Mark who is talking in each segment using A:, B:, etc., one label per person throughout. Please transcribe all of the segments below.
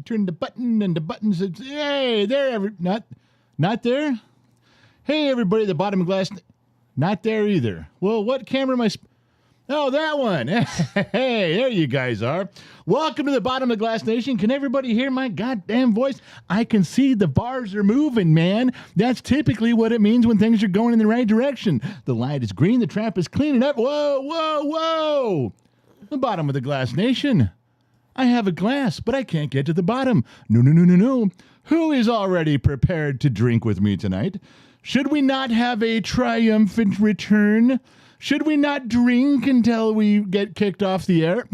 A: turn the button, and the button says, hey, there, not there? Hey, everybody at the bottom of the glass, not there either. Well, what camera am I... Oh, that one. Hey, there you guys are. Welcome to the bottom of the glass nation. Can everybody hear my goddamn voice? I can see the bars are moving, man. That's typically what it means when things are going in the right direction. The light is green. The trap is cleaning up. Whoa, whoa, whoa. The bottom of the glass nation. I have a glass, but I can't get to the bottom. No. Who is already prepared to drink with me tonight? Should we not have a triumphant return? Should we not drink until we get kicked off the air?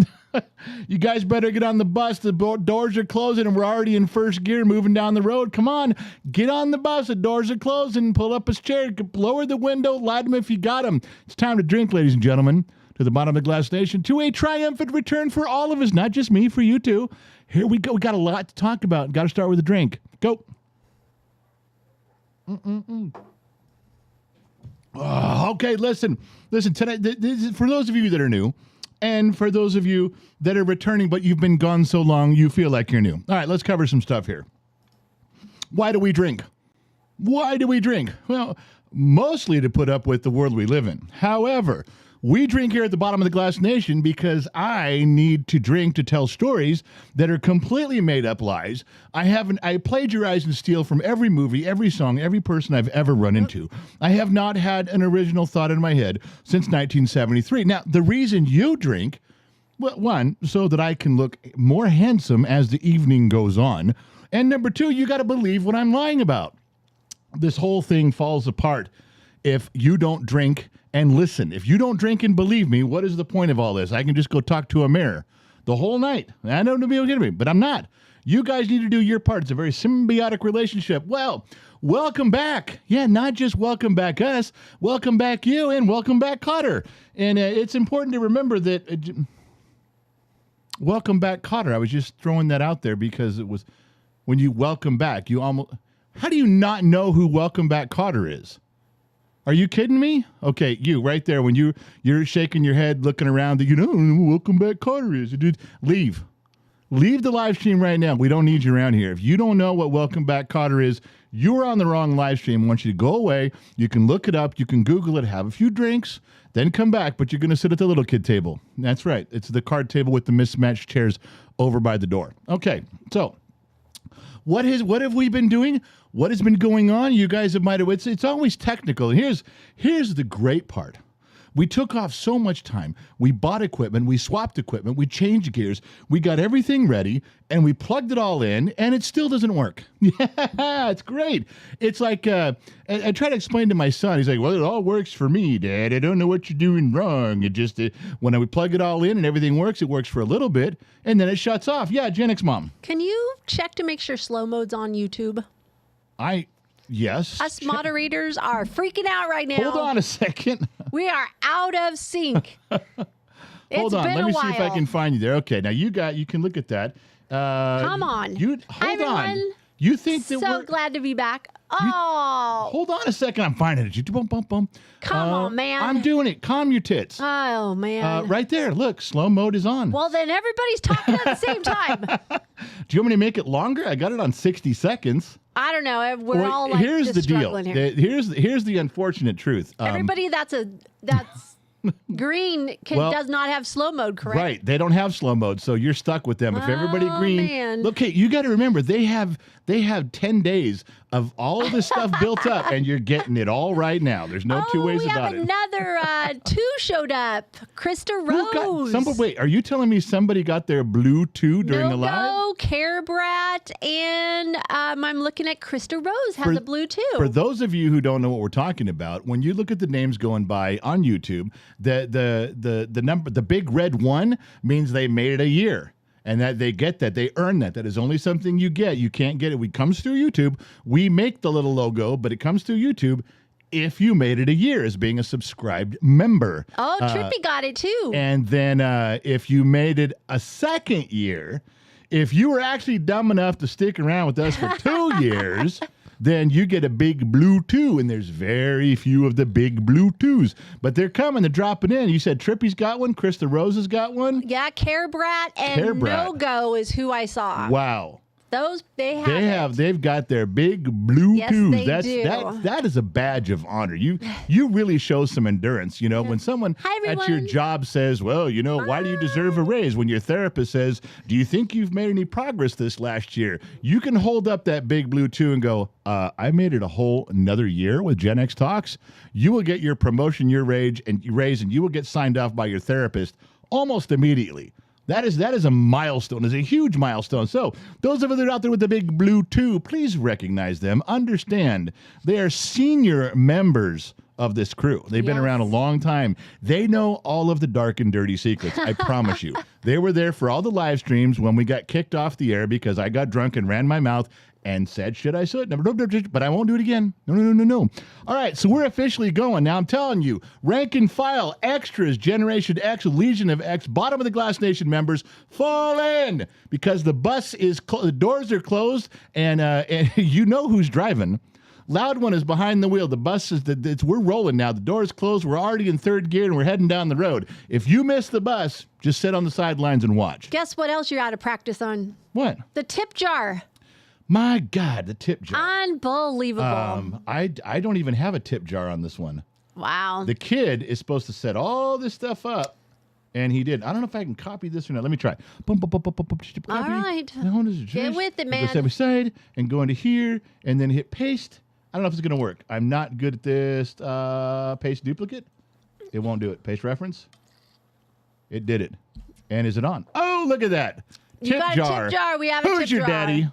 A: You guys better get on the bus. The doors are closing and we're already in first gear moving down the road. Come on, get on the bus. The doors are closing. Pull up a chair. Lower the window. Light them if you got them. It's time to drink, ladies and gentlemen. To the bottom of the glass station. To a triumphant return for all of us. Not just me, for you too. Here we go. We got a lot to talk about. Got to start with a drink. Go. Oh, okay, listen, tonight, this is for those of you that are new, and for those of you that are returning, but you've been gone so long, you feel like you're new. All right, let's cover some stuff here. Why do we drink? Well, mostly to put up with the world we live in. However, we drink here at the bottom of the glass nation because I need to drink to tell stories that are completely made up lies. I plagiarize and steal from every movie, every song, every person I've ever run into. I have not had an original thought in my head since 1973. Now, the reason you drink, well, one, so that I can look more handsome as the evening goes on. And number two, you got to believe what I'm lying about. This whole thing falls apart if you don't drink and listen. If you don't drink and believe me, what is the point of all this? I can just go talk to a mirror the whole night. I know nobody will get me, but I'm not. You guys need to do your part. It's a very symbiotic relationship. Well, welcome back. Yeah, not just welcome back us, welcome back you, and welcome back Cotter. And it's important to remember that welcome back Cotter. I was just throwing that out there because it was when you welcome back, you almost... How do you not know who welcome back Cotter is? Are you kidding me? Okay, you right there when you're shaking your head, looking around. Welcome back, Carter is. Dude, leave the live stream right now. We don't need you around here. If you don't know what welcome back, Carter is, you're on the wrong live stream. I want you to go away. You can look it up. You can Google it. Have a few drinks, then come back. But you're going to sit at the little kid table. That's right. It's the card table with the mismatched chairs over by the door. Okay, so what have we been doing? What has been going on? You guys it's always technical. And here's the great part. We took off so much time. We bought equipment. We swapped equipment. We changed gears. We got everything ready, and we plugged it all in, and it still doesn't work. Yeah, it's great. It's like I try to explain to my son. He's like, well, it all works for me, Dad. I don't know what you're doing wrong. It just when we plug it all in and everything works, it works for a little bit, and then it shuts off. Yeah, Gen X Mom.
B: Can you check to make sure slow mode's on YouTube?
A: Yes.
B: Us moderators are freaking out right now.
A: Hold on a second.
B: We are out of sync.
A: Hold on. Let me see if I can find you there. Okay. Now you can look at that.
B: Come on.
A: Hold on. You think that
B: so glad to be back. Oh.
A: Hold on a second. I'm finding it.
B: Come on, man.
A: I'm doing it. Calm your tits.
B: Oh, man.
A: Right there. Look, slow mode is on.
B: Well, then everybody's talking at the same time.
A: Do you want me to make it longer? I got it on 60 seconds.
B: I don't know. We're all like
A: here's
B: just
A: the deal.
B: struggling here.
A: Here's the unfortunate truth.
B: Everybody that's green does not have slow mode, correct?
A: Right. They don't have slow mode, so you're stuck with them. If everybody green,
B: man.
A: Look, hey, you got to remember they have 10 days of all of this stuff built up, and you're getting it all right now. There's no two ways about it.
B: We have another two showed up. Krista Rose.
A: Wait, are you telling me somebody got their blue 2 during the live?
B: No, Care Brat, and I'm looking at Krista Rose has a blue 2.
A: For those of you who don't know what we're talking about, when you look at the names going by on YouTube, the number, the big red 1 means they made it a year. And that they get that. They earn that. That is only something you get. You can't get it. It comes through YouTube. We make the little logo, but it comes through YouTube if you made it a year as being a subscribed member.
B: Oh, Trippy got it too.
A: And then if you made it a second year, if you were actually dumb enough to stick around with us for 2 years, then you get a big blue 2, and there's very few of the big blue 2s. But they're coming, they're dropping in. You said Trippy's got one, Krista Rose has got one?
B: Yeah, Care Brat and No Go is who I saw.
A: Wow. They've got their big blue
B: Yes,
A: tubes.
B: they do.
A: That is a badge of honor. You really show some endurance. You know, when someone at your job says, well, you know, why do you deserve a raise? When your therapist says, do you think you've made any progress this last year? You can hold up that big blue tube and go, I made it a whole another year with Gen X Talks. You will get your promotion, your raise, and you will get signed off by your therapist almost immediately. That is a milestone. It's a huge milestone. So those of you that are out there with the big blue tube, please recognize them. Understand they are senior members of this crew. They've been around a long time. They know all of the dark and dirty secrets. I promise you. They were there for all the live streams when we got kicked off the air because I got drunk and ran my mouth and said, should I say it? But I won't do it again. No. All right, so we're officially going. Now, I'm telling you, rank and file, extras, Generation X, Legion of X, Bottom of the Glass Nation members, fall in because the bus is the doors are closed, and you know who's driving. Loud One is behind the wheel. The bus is we're rolling now. The door's closed. We're already in third gear, and we're heading down the road. If you miss the bus, just sit on the sidelines and watch.
B: Guess what else you're out of practice on?
A: What?
B: The tip jar.
A: My God, the tip jar.
B: Unbelievable.
A: I don't even have a tip jar on this one.
B: Wow.
A: The kid is supposed to set all this stuff up, and he did. I don't know if I can copy this or not. Let me try.
B: All right. Get with it, man.
A: Go side by side and go into here and then hit paste. I don't know if it's going to work. I'm not good at this. Paste duplicate. It won't do it. Paste reference. It did it. And is it on? Oh, look at that.
B: You got a tip jar. We have a tip jar.
A: Who's your daddy?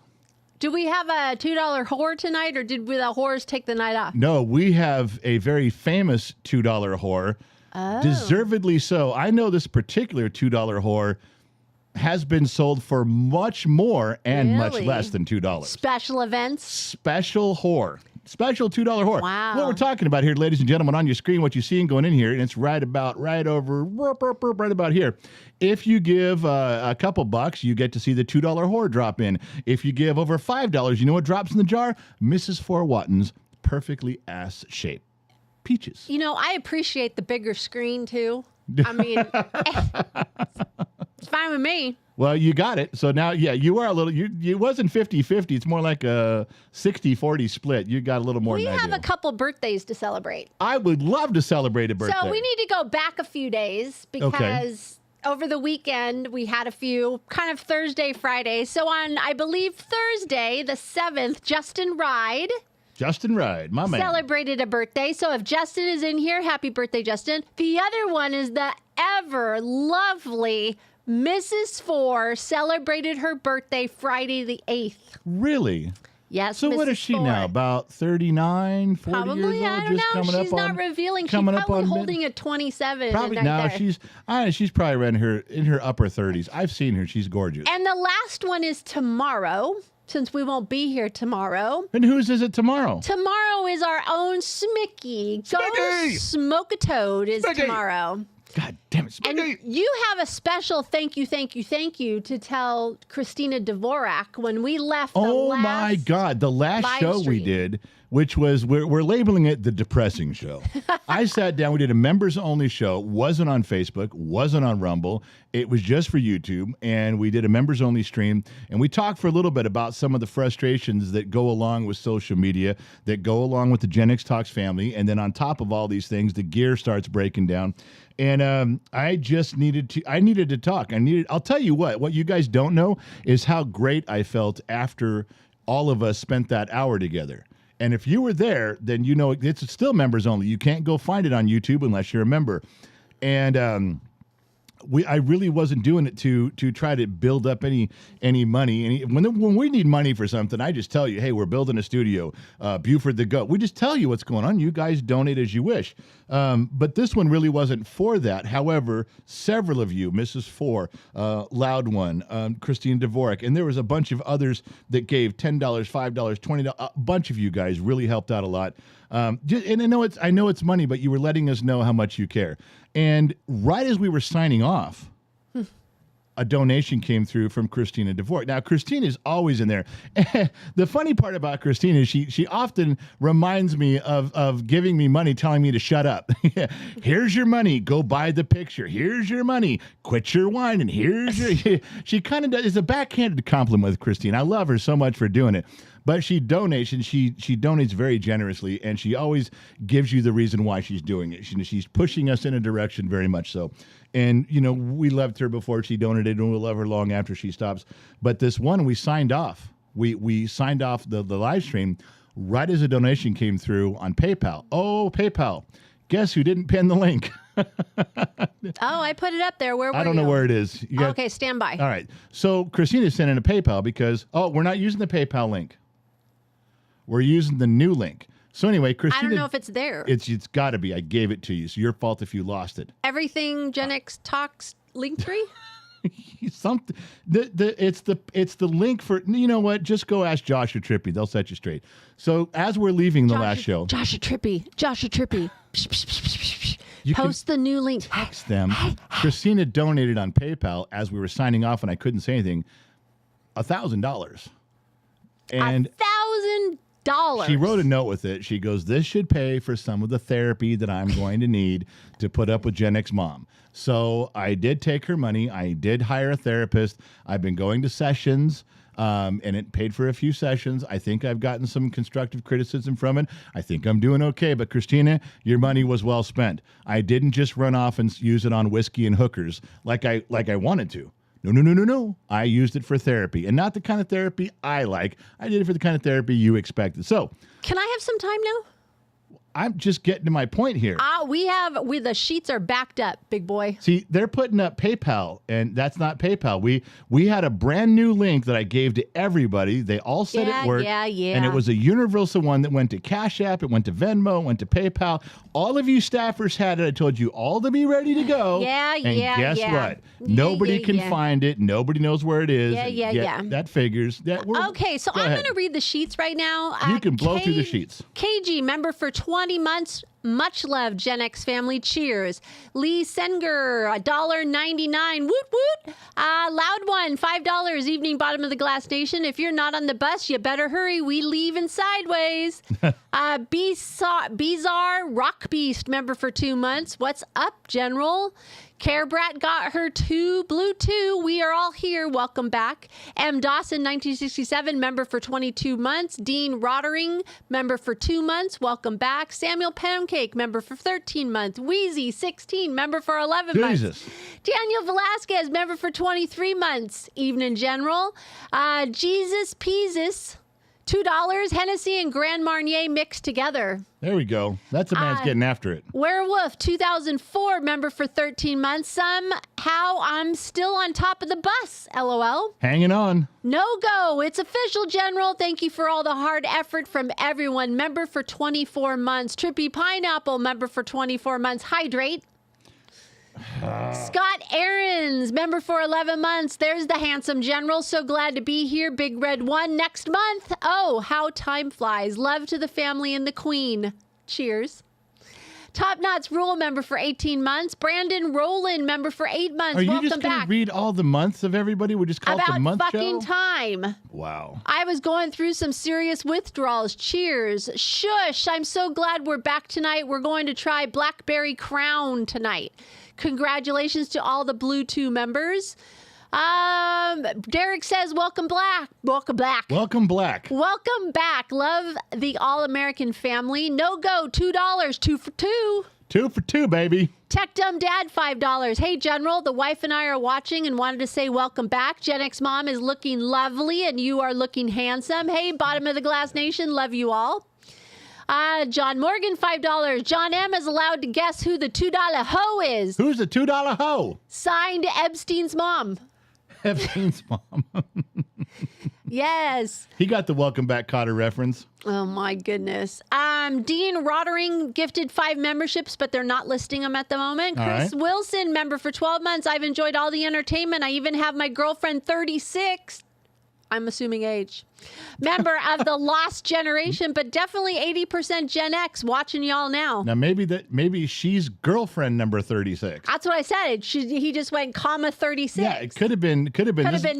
B: Do we have a $2 whore tonight, or did the whores take the night off?
A: No, we have a very famous $2 whore. Oh. Deservedly so. I know this particular $2 whore has been sold for much more and much less than $2.
B: Special events?
A: Special whore. Special $2 whore.
B: Wow.
A: What we're talking about here, ladies and gentlemen, on your screen, what you see going in here, and it's right about here. If you give a couple bucks, you get to see the $2 whore drop in. If you give over $5, you know what drops in the jar? Mrs. Four Watton's perfectly ass shape. Peaches.
B: You know, I appreciate the bigger screen, too. I mean, it's fine with me.
A: Well, you got it. So now, yeah, you are a little, it wasn't 50-50. It's more like a 60-40 split. You got a little more than I do.
B: We have a couple birthdays to celebrate.
A: I would love to celebrate a birthday.
B: So we need to go back a few days because over the weekend we had a few kind of Thursday, Friday. So on, I believe, Thursday, the 7th, Justin Ride,
A: my man,
B: celebrated a birthday. So if Justin is in here, happy birthday, Justin. The other one is the ever lovely Mrs. Four celebrated her birthday Friday the 8th.
A: Really?
B: Yes.
A: So
B: Mrs.
A: what is she
B: Four.
A: now? About 39, 40
B: Probably,
A: years old?
B: I don't know. She's not revealing. She's probably holding a 27.
A: Probably
B: right
A: she's probably around in her upper 30s. I've seen her. She's gorgeous.
B: And the last one is tomorrow, since we won't be here tomorrow.
A: And whose is it tomorrow?
B: Tomorrow is our own Smicky. Go Smoke a Toad is tomorrow.
A: God damn it.
B: And you have a special thank you to tell Christina Dvorak when we left the last
A: my God. The last show
B: stream
A: we did, which was, we're labeling it the Depressing Show. I sat down, we did a members-only show, wasn't on Facebook, wasn't on Rumble. It was just for YouTube, and we did a members-only stream, and we talked for a little bit about some of the frustrations that go along with social media, that go along with the Gen X Talks family, and then on top of all these things, the gear starts breaking down. And I just needed to talk. I'll tell you what you guys don't know is how great I felt after all of us spent that hour together. And if you were there, then you know it's still members only. You can't go find it on YouTube unless you're a member. And I really wasn't doing it to try to build up any money. When we need money for something, I just tell you, hey, we're building a studio, Buford the Goat. We just tell you what's going on. You guys donate as you wish. But this one really wasn't for that. However, several of you, Mrs. Four, Loud One, Christine Dvorak, and there was a bunch of others that gave $10, $5, $20. A bunch of you guys really helped out a lot. And I know it's money, but you were letting us know how much you care. And right as we were signing off, a donation came through from Christina DeVore. Now, Christina is always in there. The funny part about Christina is she often reminds me of giving me money, telling me to shut up. Here's your money. Go buy the picture. Here's your money. Quit your whining. Here's your... She kind of does. It's a backhanded compliment with Christina. I love her so much for doing it. But she donates, and she donates very generously, and she always gives you the reason why she's doing it. She's pushing us in a direction very much so. And, we loved her before she donated, and we'll love her long after she stops. But this one, we signed off. We signed off the live stream right as a donation came through on PayPal. Oh, PayPal. Guess who didn't pin the link?
B: Oh, I put it up there. Where were you?
A: I don't know where it is.
B: Okay, stand by.
A: All right. So Christina sent in a PayPal because, we're not using the PayPal link. We're using the new link. So anyway, Christina...
B: I don't know if it's there.
A: It's got to be. I gave it to you. So your fault if you lost it.
B: Everything Gen X Talks Linktree?
A: Something. It's the link for... You know what? Just go ask Josh or Trippy. They'll set you straight. So as we're leaving the last show...
B: Josh or Trippy. Post the new link.
A: Text them. Christina donated on PayPal as we were signing off and I couldn't say anything. $1,000. And...
B: $1,000.
A: She wrote a note with it. She goes, this should pay for some of the therapy that I'm going to need to put up with Gen X Mom. So I did take her money. I did hire a therapist. I've been going to sessions, and it paid for a few sessions. I think I've gotten some constructive criticism from it. I think I'm doing okay. But Christina, your money was well spent. I didn't just run off and use it on whiskey and hookers like I wanted to. No. I used it for therapy, and not the kind of therapy I like. I did it for the kind of therapy you expected. So,
B: can I have some time now?
A: I'm just getting to my point here.
B: The sheets are backed up, big boy.
A: See, they're putting up PayPal, and that's not PayPal. We had a brand new link that I gave to everybody. They all said it worked.
B: Yeah.
A: And it was a universal one that went to Cash App, it went to Venmo, it went to PayPal. All of you staffers had it. I told you all to be ready to go. And guess what? Nobody can find it. Nobody knows where it is.
B: Yeah.
A: That figures.
B: Okay, so I'm going to read the sheets right now.
A: You can blow through the sheets.
B: KG, member for 20 months. Much love, Gen X family. Cheers. Lee Senger, $1.99. Woot woot. Loud one, $5. Evening bottom of the glass station. If you're not on the bus, you better hurry. We leaving sideways. Bizarre Rock Beast, member for 2 months. What's up, General? Care Brat got her blue 2. We are all here. Welcome back. M. Dawson, 1967, member for 22 months. Dean Rottering, member for 2 months. Welcome back. Samuel Pancake, member for 13 months. Wheezy, 16, member for 11 months. Daniel Velasquez, member for 23 months. Evening General. Jesus Peasus, $2. Hennessy and Grand Marnier mixed together.
A: There we go. That's a man's getting after it.
B: Werewolf, 2004, member for 13 months. Somehow I'm still on top of the bus, LOL.
A: Hanging on.
B: No go. It's official, General. Thank you for all the hard effort from everyone. Member for 24 months. Trippy Pineapple, member for 24 months. Hydrate. Scott Aarons, member for 11 months. There's the handsome General. So glad to be here. Big Red 1 next month. Oh, how time flies. Love to the family and the Queen. Cheers. Top Knots Rule, member for 18 months. Brandon Rowland, member for 8 months.
A: Are you
B: Welcome
A: just going to
B: back.
A: read all the months of everybody? We just call it the month show?
B: About fucking time.
A: Wow.
B: I was going through some serious withdrawals. Cheers. Shush. I'm so glad we're back tonight. We're going to try Blackberry Crown tonight. Congratulations to all the Blue 2 members. Derek says, welcome back. Welcome back.
A: Welcome back.
B: Welcome back. Love the All-American family. No go, $2. 2 for 2.
A: 2 for 2, baby.
B: Tech Dumb Dad, $5. Hey, General, the wife and I are watching and wanted to say welcome back. Gen X Mom is looking lovely and you are looking handsome. Hey, Bottom of the Glass Nation, love you all. John Morgan, $5. John M. is allowed to guess who the $2 hoe is.
A: Who's the $2 hoe?
B: Signed Epstein's mom.
A: Epstein's mom.
B: Yes.
A: He got the Welcome Back Cotter reference.
B: Oh, my goodness. Dean Rottering gifted 5 memberships, but they're not listing them at the moment. Chris Wilson, member for 12 months. I've enjoyed all the entertainment. I even have my girlfriend 36. I'm assuming age. Member of the lost generation, but definitely 80% Gen X watching y'all now.
A: Now, maybe she's girlfriend number 36.
B: That's what I said. He just went comma 36.
A: Yeah, it could have been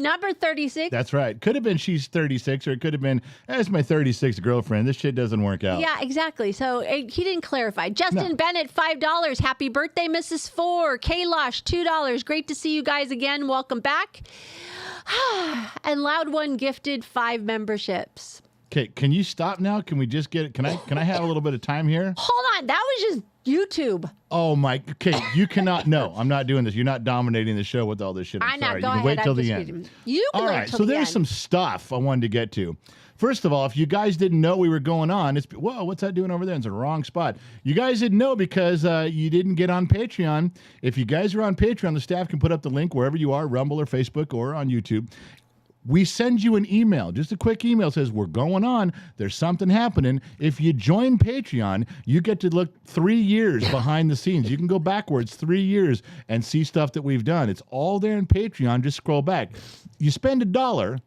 B: number 36.
A: That's right. Could have been she's 36, or it could have been, that's my 36th girlfriend. This shit doesn't work out.
B: Yeah, exactly. So he didn't clarify. Justin Bennett, $5. Happy birthday, Mrs. Four. Kalosh, $2. Great to see you guys again. Welcome back. And Loud One gifted 5 memberships.
A: Okay, can you stop now? Can we just get it? Can I have a little bit of time here?
B: Hold on. That was just YouTube.
A: Oh my. Okay, you cannot. No, I'm not doing this. You're not dominating the show with all this shit. I'm sorry.
B: Go
A: you can
B: ahead.
A: wait till the end.
B: You can
A: all
B: wait
A: right.
B: till
A: So
B: the
A: there's
B: end.
A: some stuff I wanted to get to. First of all, if you guys didn't know we were going on, whoa, what's that doing over there? It's a wrong spot. You guys didn't know because you didn't get on Patreon. If you guys are on Patreon, the staff can put up the link wherever you are, Rumble or Facebook or on YouTube. We send you an email, just a quick email says, we're going on. There's something happening. If you join Patreon, you get to look 3 years behind the scenes. You can go backwards 3 years and see stuff that we've done. It's all there in Patreon. Just scroll back. You spend $1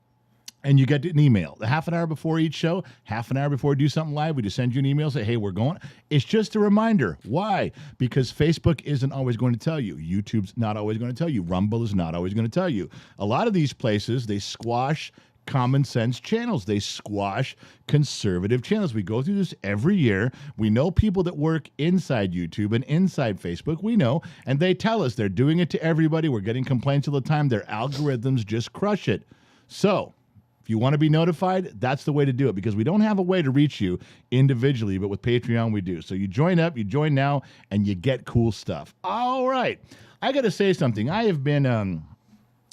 A: and you get an email. Half an hour before each show, half an hour before we do something live, we just send you an email, say, hey, we're going. It's just a reminder. Why? Because Facebook isn't always going to tell you. YouTube's not always going to tell you. Rumble is not always going to tell you. A lot of these places, they squash common sense channels. They squash conservative channels. We go through this every year. We know people that work inside YouTube and inside Facebook. We know, and they tell us they're doing it to everybody. We're getting complaints all the time. Their algorithms just crush it. So, if you want to be notified, that's the way to do it, because we don't have a way to reach you individually, but with Patreon we do. So you join up, you join now, and you get cool stuff. All right. I got to say something. I have been,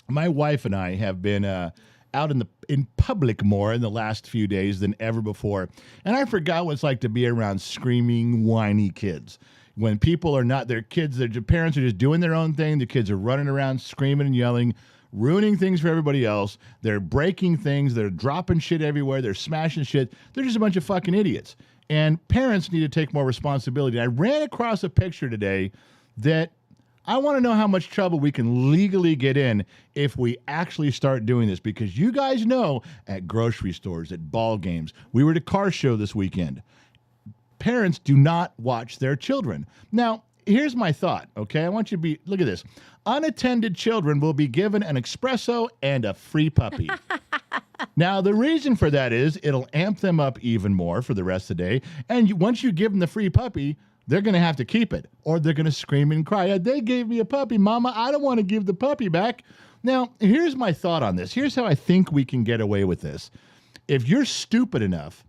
A: my wife and I have been out in public more in the last few days than ever before, and I forgot what it's like to be around screaming, whiny kids. When people are not, their kids, their parents are just doing their own thing. The kids are running around screaming and yelling, ruining things for everybody else. They're breaking things. They're dropping shit everywhere. They're smashing shit. They're just a bunch of fucking idiots. And parents need to take more responsibility. I ran across a picture today that I want to know how much trouble we can legally get in if we actually start doing this. Because you guys know, at grocery stores, at ball games, we were at a car show this weekend. Parents do not watch their children. Now, here's my thought, okay? I want you to look at this. Unattended children will be given an espresso and a free puppy. Now, the reason for that is it'll amp them up even more for the rest of the day. And once you give them the free puppy, they're going to have to keep it, or they're going to scream and cry. They gave me a puppy, Mama. I don't want to give the puppy back. Now, here's my thought on this. Here's how I think we can get away with this. If you're stupid enough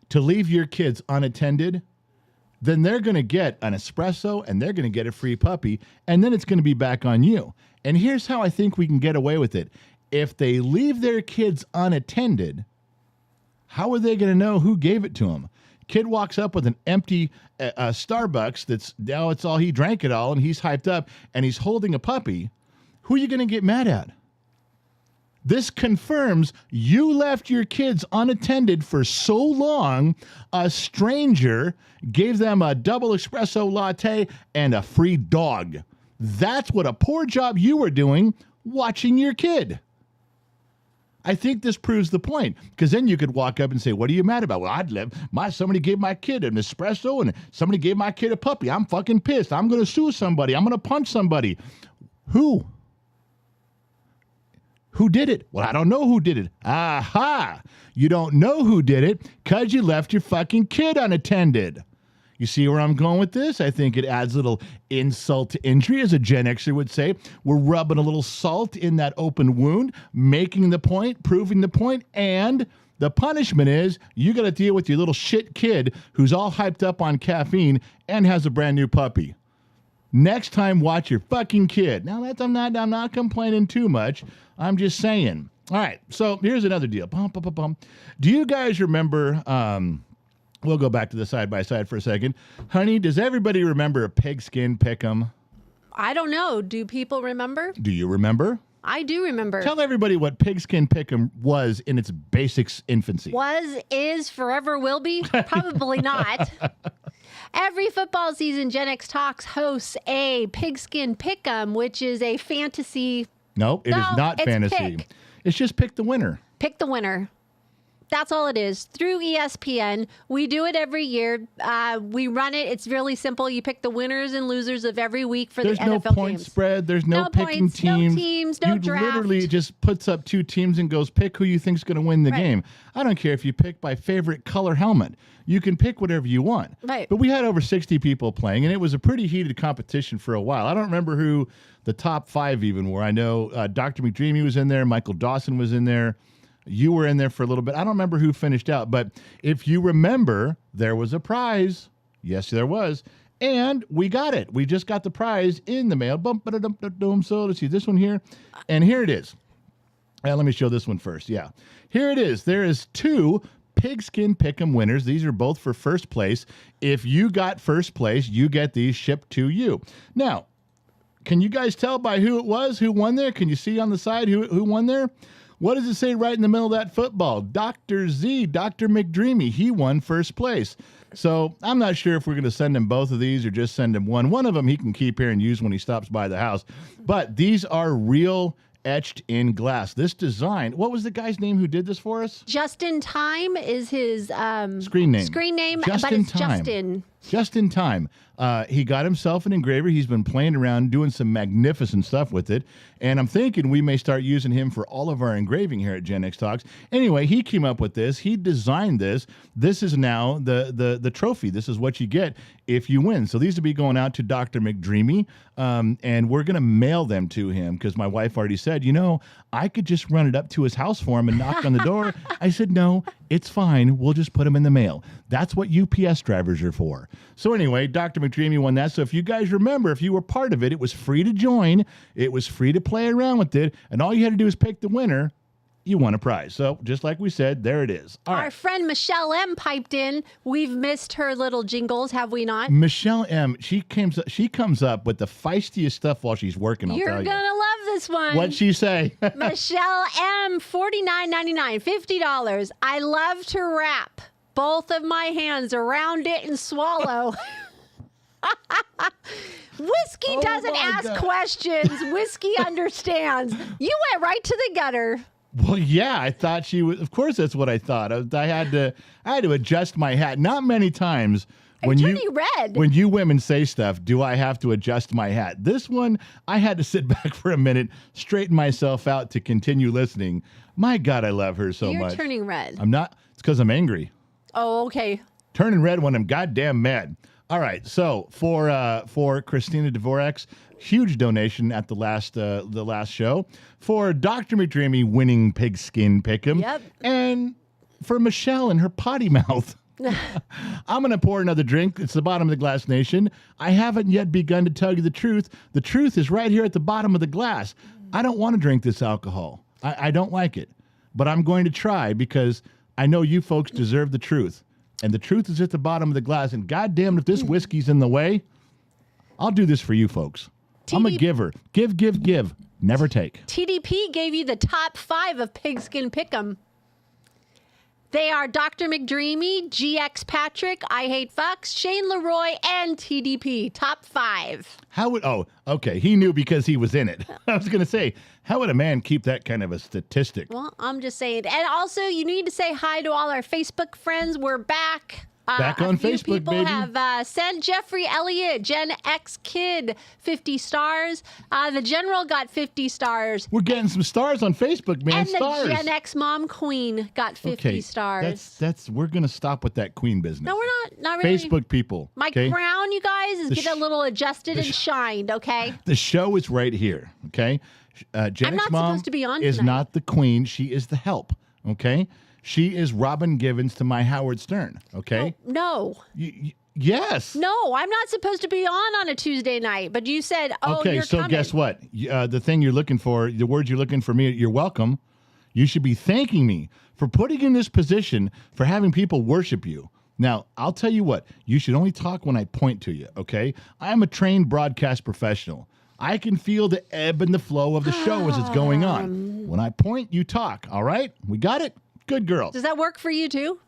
A: to leave your kids unattended, then they're going to get an espresso and they're going to get a free puppy, and then it's going to be back on you. And here's how I think we can get away with it. If they leave their kids unattended, how are they going to know who gave it to them? Kid walks up with an empty Starbucks it's all, he drank it all and he's hyped up and he's holding a puppy. Who are you going to get mad at? This confirms you left your kids unattended for so long, a stranger gave them a double espresso latte and a free dog. That's what a poor job you were doing watching your kid. I think this proves the point, because then you could walk up and say, what are you mad about? Well, somebody gave my kid an espresso and somebody gave my kid a puppy. I'm fucking pissed. I'm going to sue somebody. I'm going to punch somebody. Who? Who did it? Well, I don't know who did it. Aha! You don't know who did it because you left your fucking kid unattended. You see where I'm going with this? I think it adds a little insult to injury, as a Gen Xer would say. We're rubbing a little salt in that open wound, making the point, proving the point, and the punishment is you got to deal with your little shit kid who's all hyped up on caffeine and has a brand new puppy. Next time, watch your fucking kid. Now, I'm not complaining too much. I'm just saying. All right, so here's another deal. Do you guys remember, we'll go back to the side-by-side for a second. Honey, does everybody remember a Pigskin Pick'em?
B: I don't know. Do people remember?
A: Do you remember?
B: I do remember.
A: Tell everybody what Pigskin Pick'em was in its basic infancy.
B: Was, is, forever will be? Probably not. Every football season, Gen X Talks hosts a Pigskin Pick'em, which is a fantasy.
A: No, it is not
B: it's
A: fantasy.
B: pick.
A: It's just pick the winner.
B: Pick the winner. That's all it is. Through ESPN. We do it every year. We run it. It's really simple. You pick the winners and losers of every week for
A: There's
B: the
A: no
B: NFL
A: point
B: games.
A: spread. There's no picking
B: points,
A: teams.
B: no teams, no
A: you
B: draft.
A: literally just puts up 2 teams and goes, pick who you think's going to win the
B: Right.
A: game. I don't care if you pick by favorite color helmet. You can pick whatever you want.
B: Right.
A: But we had over 60 people playing, and it was a pretty heated competition for a while. I don't remember who the top 5 even were. I know Dr. McDreamy was in there. Michael Dawson was in there. You were in there for a little bit. I don't remember who finished out, but if you remember, there was a prize. Yes, there was. And we got it. We just got the prize in the mail. So let's see this one here. And here it is. Let me show this one first. Yeah. Here it is. There is 2 Pigskin Pick'em winners. These are both for first place. If you got first place, you get these shipped to you. Now, can you guys tell by who it was who won there? Can you see on the side who won there? What does it say right in the middle of that football? Dr. Z, Dr. McDreamy. He won first place. So I'm not sure if we're going to send him both of these or just send him one. One of them he can keep here and use when he stops by the house. But these are real etched in glass. This design, what was the guy's name who did this for us?
B: Justin Time is his
A: Screen name.
B: but it's Justin.
A: Just in time. He got himself an engraver. He's been playing around doing some magnificent stuff with it. And I'm thinking we may start using him for all of our engraving here at Gen X Talks. Anyway, he came up with this. He designed this. This is now the trophy. This is what you get if you win. So these will be going out to Dr. McDreamy. And we're going to mail them to him because my wife already said, I could just run it up to his house for him and knock on the door. I said, no, it's fine. We'll just put them in the mail. That's what UPS drivers are for. So anyway, Dr. McDreamy won that. So if you guys remember, if you were part of it, it was free to join. It was free to play around with it. And all you had to do is pick the winner. You won a prize. So just like we said, there it is. All
B: Our
A: right.
B: friend Michelle M piped in. We've missed her little jingles, have we not?
A: Michelle M, she comes up with the feistiest stuff while she's working, I'll
B: You're
A: tell you.
B: going to love this one.
A: What'd she say?
B: Michelle M, $49.99, $50. I love to wrap both of my hands around it and swallow. Whiskey doesn't ask questions. Whiskey understands. You went right to the gutter.
A: Well, yeah, I thought she was. Of course, that's what I thought. I had to adjust my hat. Not many times when
B: Red.
A: you women say stuff, do I have to adjust my hat? This one, I had to sit back for a minute, straighten myself out to continue listening. My God, I love her so much.
B: You're turning red.
A: I'm not. It's because I'm angry.
B: Oh, okay.
A: Turning red when I'm goddamn mad. All right, so for Christina Dvorak's huge donation at the last show, for Dr. McDreamy winning Pigskin Pick'em,
B: Yep.
A: and for Michelle and her potty mouth. I'm going to pour another drink. It's the Bottom of the Glass Nation. I haven't yet begun to tell you the truth. The truth is right here at the bottom of the glass. I don't want to drink this alcohol. I don't like it, but I'm going to try because I know you folks deserve the truth. And the truth is at the bottom of the glass. And goddamn, if this whiskey's in the way, I'll do this for you folks. I'm a giver. Give. Never take.
B: TDP gave you the top 5 of Pigskin Pick'em. They are Dr. McDreamy, GX Patrick, I Hate Fucks, Shane Leroy, and TDP. Top 5.
A: Okay. He knew because he was in it. I was going to say, how would a man keep that kind of a statistic?
B: Well, I'm just saying. And also, you need to say hi to all our Facebook friends. We're back.
A: Back on Facebook,
B: people
A: baby.
B: have sent Jeffrey Elliott, Gen X Kid, 50 stars. The General got 50 stars.
A: We're getting some stars on Facebook, man.
B: And
A: stars.
B: the Gen X Mom Queen got 50 stars.
A: That's we're gonna stop with that queen business.
B: No, we're not really.
A: Facebook people.
B: My crown, you guys, is getting a little adjusted and shined, okay?
A: The show is right here, okay? Gen
B: I'm
A: X
B: not
A: Mom
B: supposed to be on
A: is
B: tonight.
A: not the queen. She is the help, okay? She is Robin Givens to my Howard Stern, okay?
B: No.
A: Yes.
B: No, I'm not supposed to be on a Tuesday night, but you said,
A: okay,
B: you're
A: so
B: coming.
A: guess what? The thing you're looking for, the word you're looking for me, you're welcome. You should be thanking me for putting in this position, for having people worship you. Now, I'll tell you what, you should only talk when I point to you, okay? I'm a trained broadcast professional. I can feel the ebb and the flow of the show as it's going on. When I point, you talk, all right? We got it? Good girl.
B: Does that work for you too?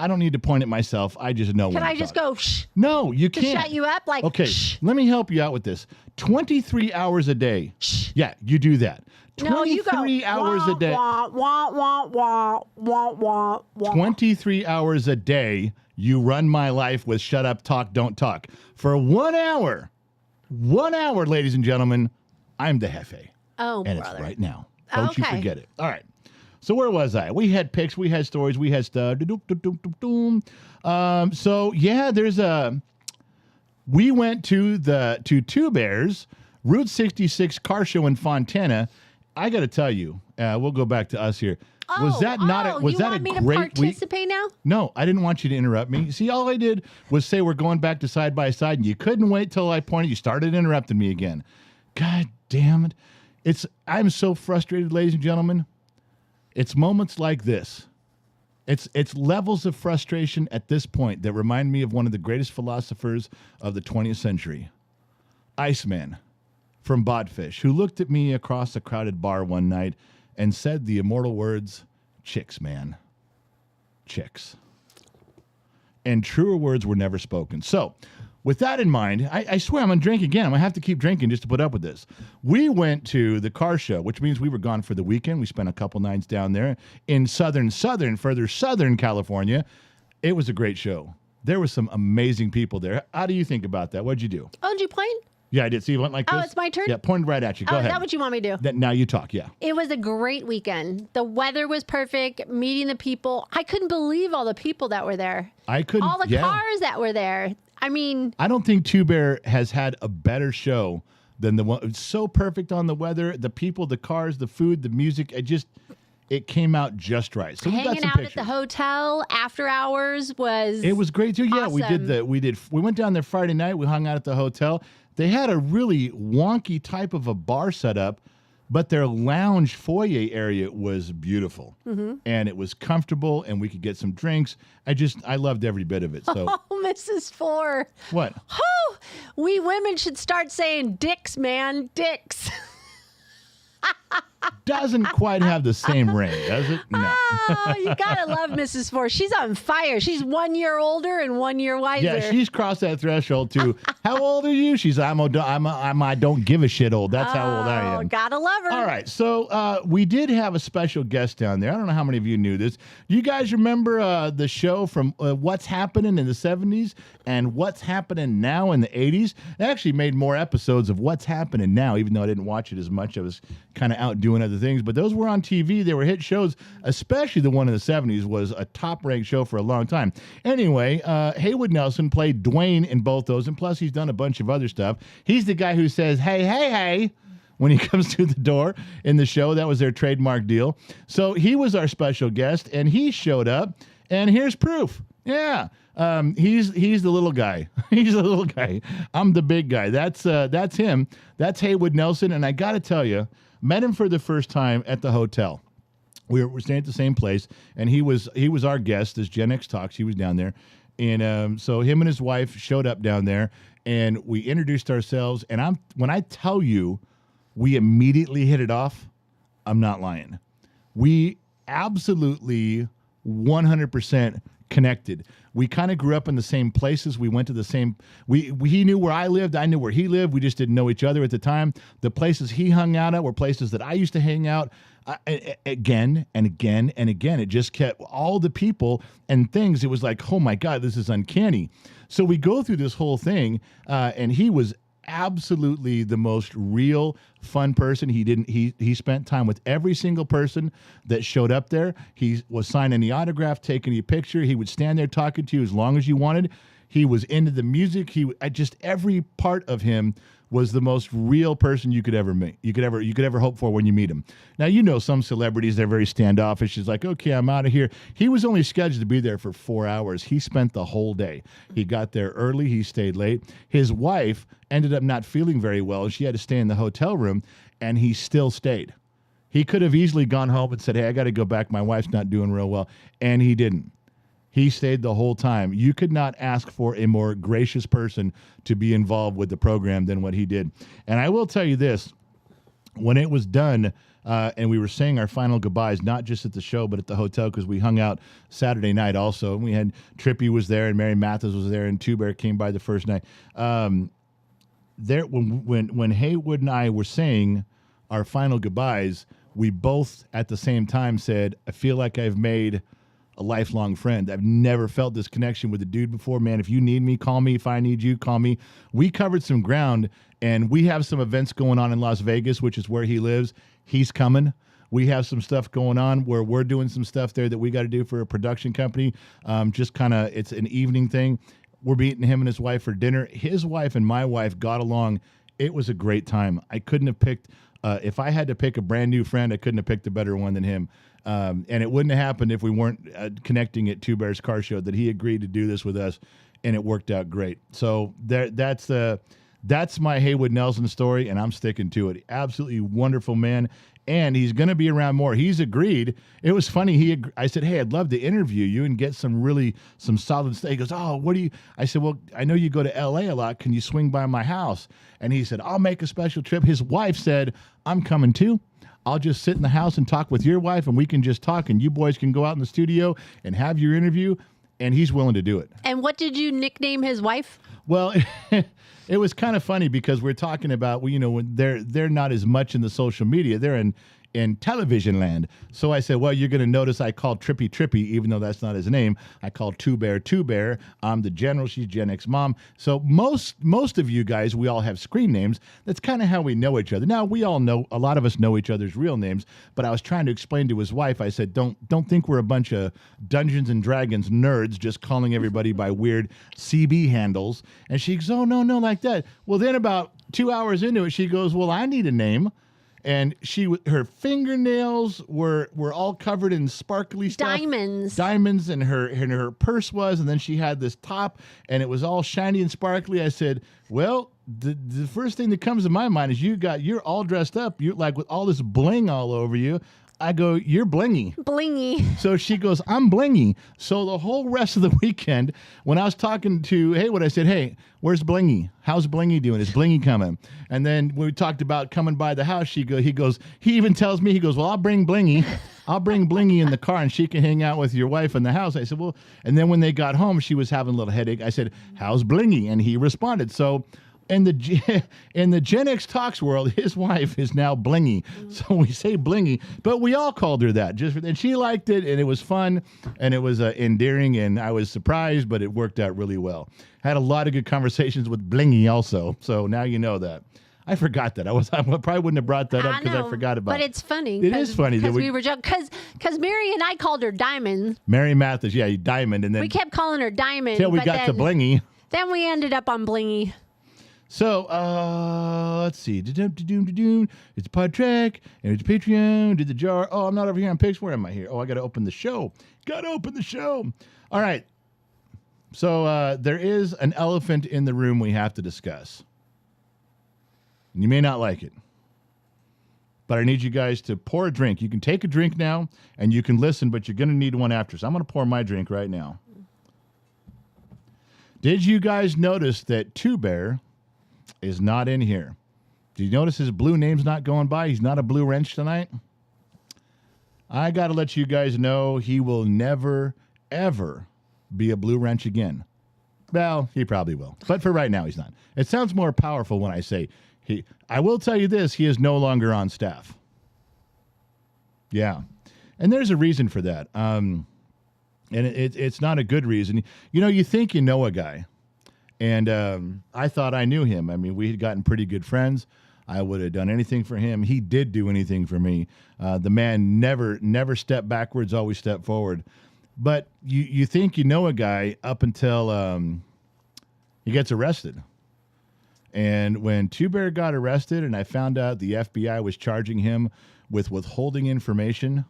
A: I don't need to point at myself. I just know when
B: Can
A: to
B: I just
A: talk.
B: go, shh,
A: No, you
B: to
A: can't.
B: shut you up? Like,
A: Okay,
B: shh.
A: let me help you out with this. 23 hours a day.
B: Shh.
A: Yeah, you do that.
B: No, you go.
A: 23 hours a day.
B: Wah, wah, wah, wah, wah, wah, wah.
A: 23 hours a day, you run my life with shut up, talk, don't talk. For 1 hour, ladies and gentlemen, I'm the Jefe.
B: Oh,
A: And
B: brother.
A: it's right now. Don't you
B: Okay.
A: forget it. All right. So where was I? We had pics, we had stories, we had stuff. So yeah, we went to Two Bears, Route 66 car show in Fontana. I got to tell you, we'll go back to us here. Was that not a
B: you want me to
A: great week?
B: participate now?
A: No, I didn't want you to interrupt me. See, all I did was say we're going back to side by side, and you couldn't wait till I pointed. You started interrupting me again. God damn it! I'm so frustrated, ladies and gentlemen. It's moments like this. It's levels of frustration at this point that remind me of one of the greatest philosophers of the 20th century, Iceman from Bodfish, who looked at me across a crowded bar one night and said the immortal words, "Chicks, man. Chicks." And truer words were never spoken. So, with that in mind, I swear I'm going to drink again. I'm going to have to keep drinking just to put up with this. We went to the car show, which means we were gone for the weekend. We spent a couple nights down there in further southern California. It was a great show. There were some amazing people there. How do you think about that? What'd you do?
B: Oh, did you point?
A: Yeah, I did. See, you went like this?
B: Oh, it's my turn?
A: Yeah, pointed right at you. Go
B: Oh,
A: ahead.
B: is that what you want me to do?
A: Now you talk, yeah.
B: It was a great weekend. The weather was perfect, meeting the people. I couldn't believe all the people that were there.
A: I couldn't.
B: All the cars that were there. I mean,
A: I don't think Two Bear has had a better show than the one. It's so perfect on the weather, the people, the cars, the food, the music. It came out just right. So we got
B: hanging
A: some
B: out
A: pictures.
B: at the hotel after hours was.
A: It was great too. Yeah,
B: awesome.
A: we went down there Friday night. We hung out at the hotel. They had a really wonky type of a bar set up, but their lounge foyer area was beautiful.
B: Mm-hmm.
A: And it was comfortable, and we could get some drinks. I loved every bit of it. So
B: Oh, Mrs. Four.
A: what?
B: Oh, we women should start saying dicks, man. Dicks.
A: Doesn't quite have the same ring, does it? No.
B: Oh, you gotta love Mrs. Four. She's on fire. She's 1 year older and 1 year wiser.
A: Yeah, she's crossed that threshold too. How old are you? She's I don't give a shit old. That's how old I am.
B: Gotta love her.
A: All right, so we did have a special guest down there. I don't know how many of you knew this. Do you guys remember the show from What's Happening in the 70s and What's Happening Now in the 80s? I actually made more episodes of What's Happening Now, even though I didn't watch it as much. I was kind of out doing other things, but those were on TV. They were hit shows, especially the one in the 70s was a top-ranked show for a long time. Anyway, Haywood Nelson played Dwayne in both those, and plus he's done a bunch of other stuff. He's the guy who says, hey, hey, hey, when he comes through the door in the show. That was their trademark deal. So he was our special guest, and he showed up, and here's proof. Yeah. He's the little guy. He's the little guy. I'm the big guy. That's him. That's Haywood Nelson, and I got to tell you, met him for the first time at the hotel. We were staying at the same place, and he was our guest as Gen X Talks. He was down there, and so him and his wife showed up down there, and we introduced ourselves. And when I tell you, we immediately hit it off. I'm not lying. We absolutely 100% connected. We kind of grew up in the same places. We went to the same. He knew where I lived. I knew where he lived. We just didn't know each other at the time. The places he hung out at were places that I used to hang out. Again and again and again. It just kept all the people and things. It was like, oh my God, this is uncanny. So we go through this whole thing, and he was absolutely the most real fun person. He spent time with every single person that showed up there. He was signing the autograph, taking your picture. He would stand there talking to you as long as you wanted. He was into the music. Every part of him was the most real person you could ever meet. You could ever hope for when you meet him. Now, you know, some celebrities, they're very standoffish. It's like, okay, I'm out of here. He was only scheduled to be there for 4 hours. He spent the whole day. He got there early. He stayed late. His wife ended up not feeling very well. She had to stay in the hotel room, and he still stayed. He could have easily gone home and said, hey, I got to go back. My wife's not doing real well. And he didn't. He stayed the whole time. You could not ask for a more gracious person to be involved with the program than what he did. And I will tell you this, when it was done, and we were saying our final goodbyes, not just at the show, but at the hotel, because we hung out Saturday night also. And we had Trippy was there, and Mary Mathis was there, and Two Bear came by the first night. There, when Haywood and I were saying our final goodbyes, we both at the same time said, I feel like I've made a lifelong friend. I've never felt this connection with a dude before, man. If you need me, call me. If I need you, call me. We covered some ground, and we have some events going on in Las Vegas, which is where he lives. He's coming. We have some stuff going on where we're doing some stuff there that we got to do for a production company. Just kind of, it's an evening thing. We're meeting him and his wife for dinner. His wife and my wife got along. It was a great time. I couldn't have picked, if I had to pick a brand new friend, I couldn't have picked a better one than him. And it wouldn't have happened if we weren't connecting at Two Bears Car Show, that he agreed to do this with us, and it worked out great. So that's my Haywood Nelson story, and I'm sticking to it. Absolutely wonderful man, and he's going to be around more. He's agreed. It was funny. I said, hey, I'd love to interview you and get some solid stuff. He goes, oh, what do you? I said, well, I know you go to L.A. a lot. Can you swing by my house? And he said, I'll make a special trip. His wife said, I'm coming too. I'll just sit in the house and talk with your wife, and we can just talk, and you boys can go out in the studio and have your interview, and he's willing to do it.
B: And what did you nickname his wife?
A: Well, it was kind of funny because we're talking about, well, when they're not as much in the social media. They're in television land. So I said, well, you're going to notice I called Trippy, even though that's not his name. I called Two Bear. I'm the general. She's Gen X mom. So most of you guys, we all have screen names. That's kind of how we know each other. Now, we all know, a lot of us know each other's real names, but I was trying to explain to his wife, I said, don't think we're a bunch of Dungeons and Dragons nerds just calling everybody by weird CB handles. And she goes, oh, no, like that. Well, then about 2 hours into it, she goes, well, I need a name. And her fingernails were all covered in sparkly stuff. Diamonds, and her purse was, and then she had this top, and it was all shiny and sparkly. I said, well, the first thing that comes to my mind is you're all dressed up. You're like with all this bling all over you. I go, you're blingy.
B: Blingy.
A: So she goes, I'm blingy. So the whole rest of the weekend, when I was talking to Haywood, I said, hey, where's Blingy? How's Blingy doing? Is Blingy coming? And then when we talked about coming by the house, he even tells me, well, I'll bring Blingy. I'll bring Blingy in the car, and she can hang out with your wife in the house. I said, well, and then when they got home, she was having a little headache. I said, how's Blingy? And he responded. So in the Gen X Talks world, his wife is now Blingy. So we say Blingy, but we all called her that. And she liked it, and it was fun, and it was endearing, and I was surprised, but it worked out really well. Had a lot of good conversations with Blingy also, so now you know that. I forgot that. I probably wouldn't have brought that up because I forgot about it.
B: But it's funny.
A: It is funny.
B: Because we were joking. Because Mary and I called her Diamond.
A: Mary Mathis, yeah, Diamond. And then
B: we kept calling her Diamond.
A: Until we got to Blingy.
B: Then we ended up on Blingy.
A: So, let's see. It's a pod track, and it's Patreon, did the jar. Oh, I'm not over here on Pigs. Where am I here? Oh, I got to open the show. All right. So, there is an elephant in the room we have to discuss. You may not like it, but I need you guys to pour a drink. You can take a drink now, and you can listen, but you're going to need one after. So I'm going to pour my drink right now. Did you guys notice that Two Bear is not in here? Did you notice his blue name's not going by? He's not a blue wrench tonight. I got to let you guys know he will never, ever be a blue wrench again. Well, he probably will, but for right now, he's not. It sounds more powerful when I say he. I will tell you this, he is no longer on staff. Yeah, and there's a reason for that. And it's not a good reason. You think you know a guy. And I thought I knew him. I mean, we had gotten pretty good friends. I would have done anything for him. He did do anything for me. The man never stepped backwards, always stepped forward. But you think you know a guy up until he gets arrested. And when Two Bear got arrested and I found out the FBI was charging him with withholding information,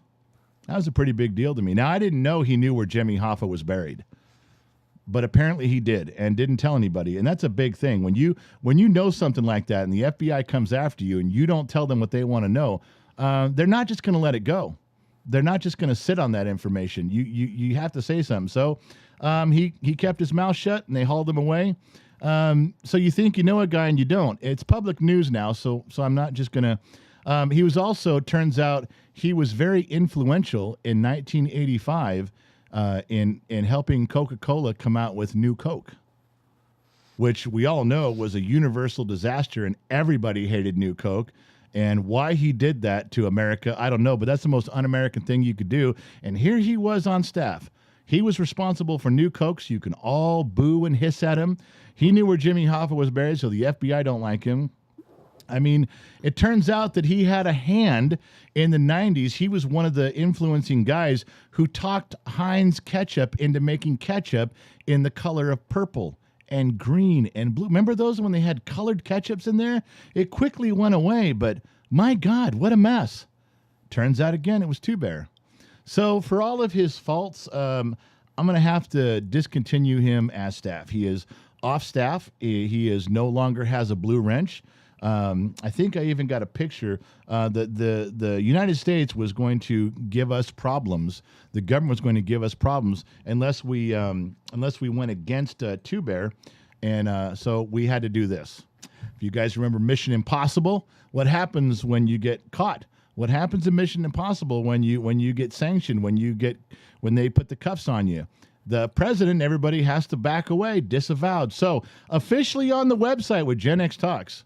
A: that was a pretty big deal to me. Now, I didn't know he knew where Jimmy Hoffa was buried. But apparently he did and didn't tell anybody. And that's a big thing. When you know something like that and the FBI comes after you and you don't tell them what they want to know, they're not just going to let it go. They're not just going to sit on that information. You have to say something. So he kept his mouth shut and they hauled him away. So you think you know a guy and you don't. It's public news now, so I'm not just going to He was also, turns out, he was very influential in 1985 in helping Coca-Cola come out with New Coke, which we all know was a universal disaster, and everybody hated New Coke. And why he did that to America, I don't know, but that's the most un-American thing you could do. And here he was on staff. He was responsible for New Coke, so you can all boo and hiss at him. He knew where Jimmy Hoffa was buried, so the FBI don't like him. I mean, it turns out that he had a hand in the 90s. He was one of the influencing guys who talked Heinz ketchup into making ketchup in the color of purple and green and blue. Remember those when they had colored ketchups in there? It quickly went away, but my God, what a mess. Turns out, again, it was Two Bear. So for all of his faults, I'm going to have to discontinue him as staff. He is off staff. He is no longer has a blue wrench. I think I even got a picture that the United States was going to give us problems. The government was going to give us problems unless we went against Two Bear, and so we had to do this. If you guys remember Mission Impossible, what happens when you get caught? What happens in Mission Impossible when you get sanctioned? When they put the cuffs on you? The president, everybody has to back away, disavowed. So officially on the website with Gen X Talks,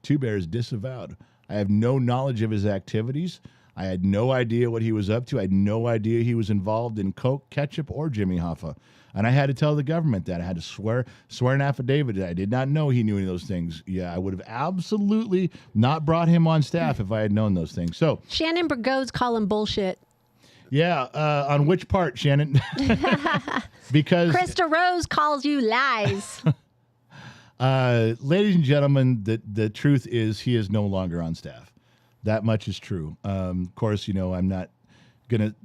A: Two Bear is disavowed. I have no knowledge of his activities. I had no idea what he was up to. I had no idea he was involved in Coke, ketchup, or Jimmy Hoffa. And I had to tell the government that. I had to swear an affidavit that I did not know he knew any of those things. Yeah, I would have absolutely not brought him on staff if I had known those things. So
B: Shannon Burgo's calling bullshit.
A: Yeah, on which part, Shannon? Because
B: Krista Rose calls you lies.
A: Ladies and gentlemen, the truth is he is no longer on staff. That much is true. Of course, I'm not going to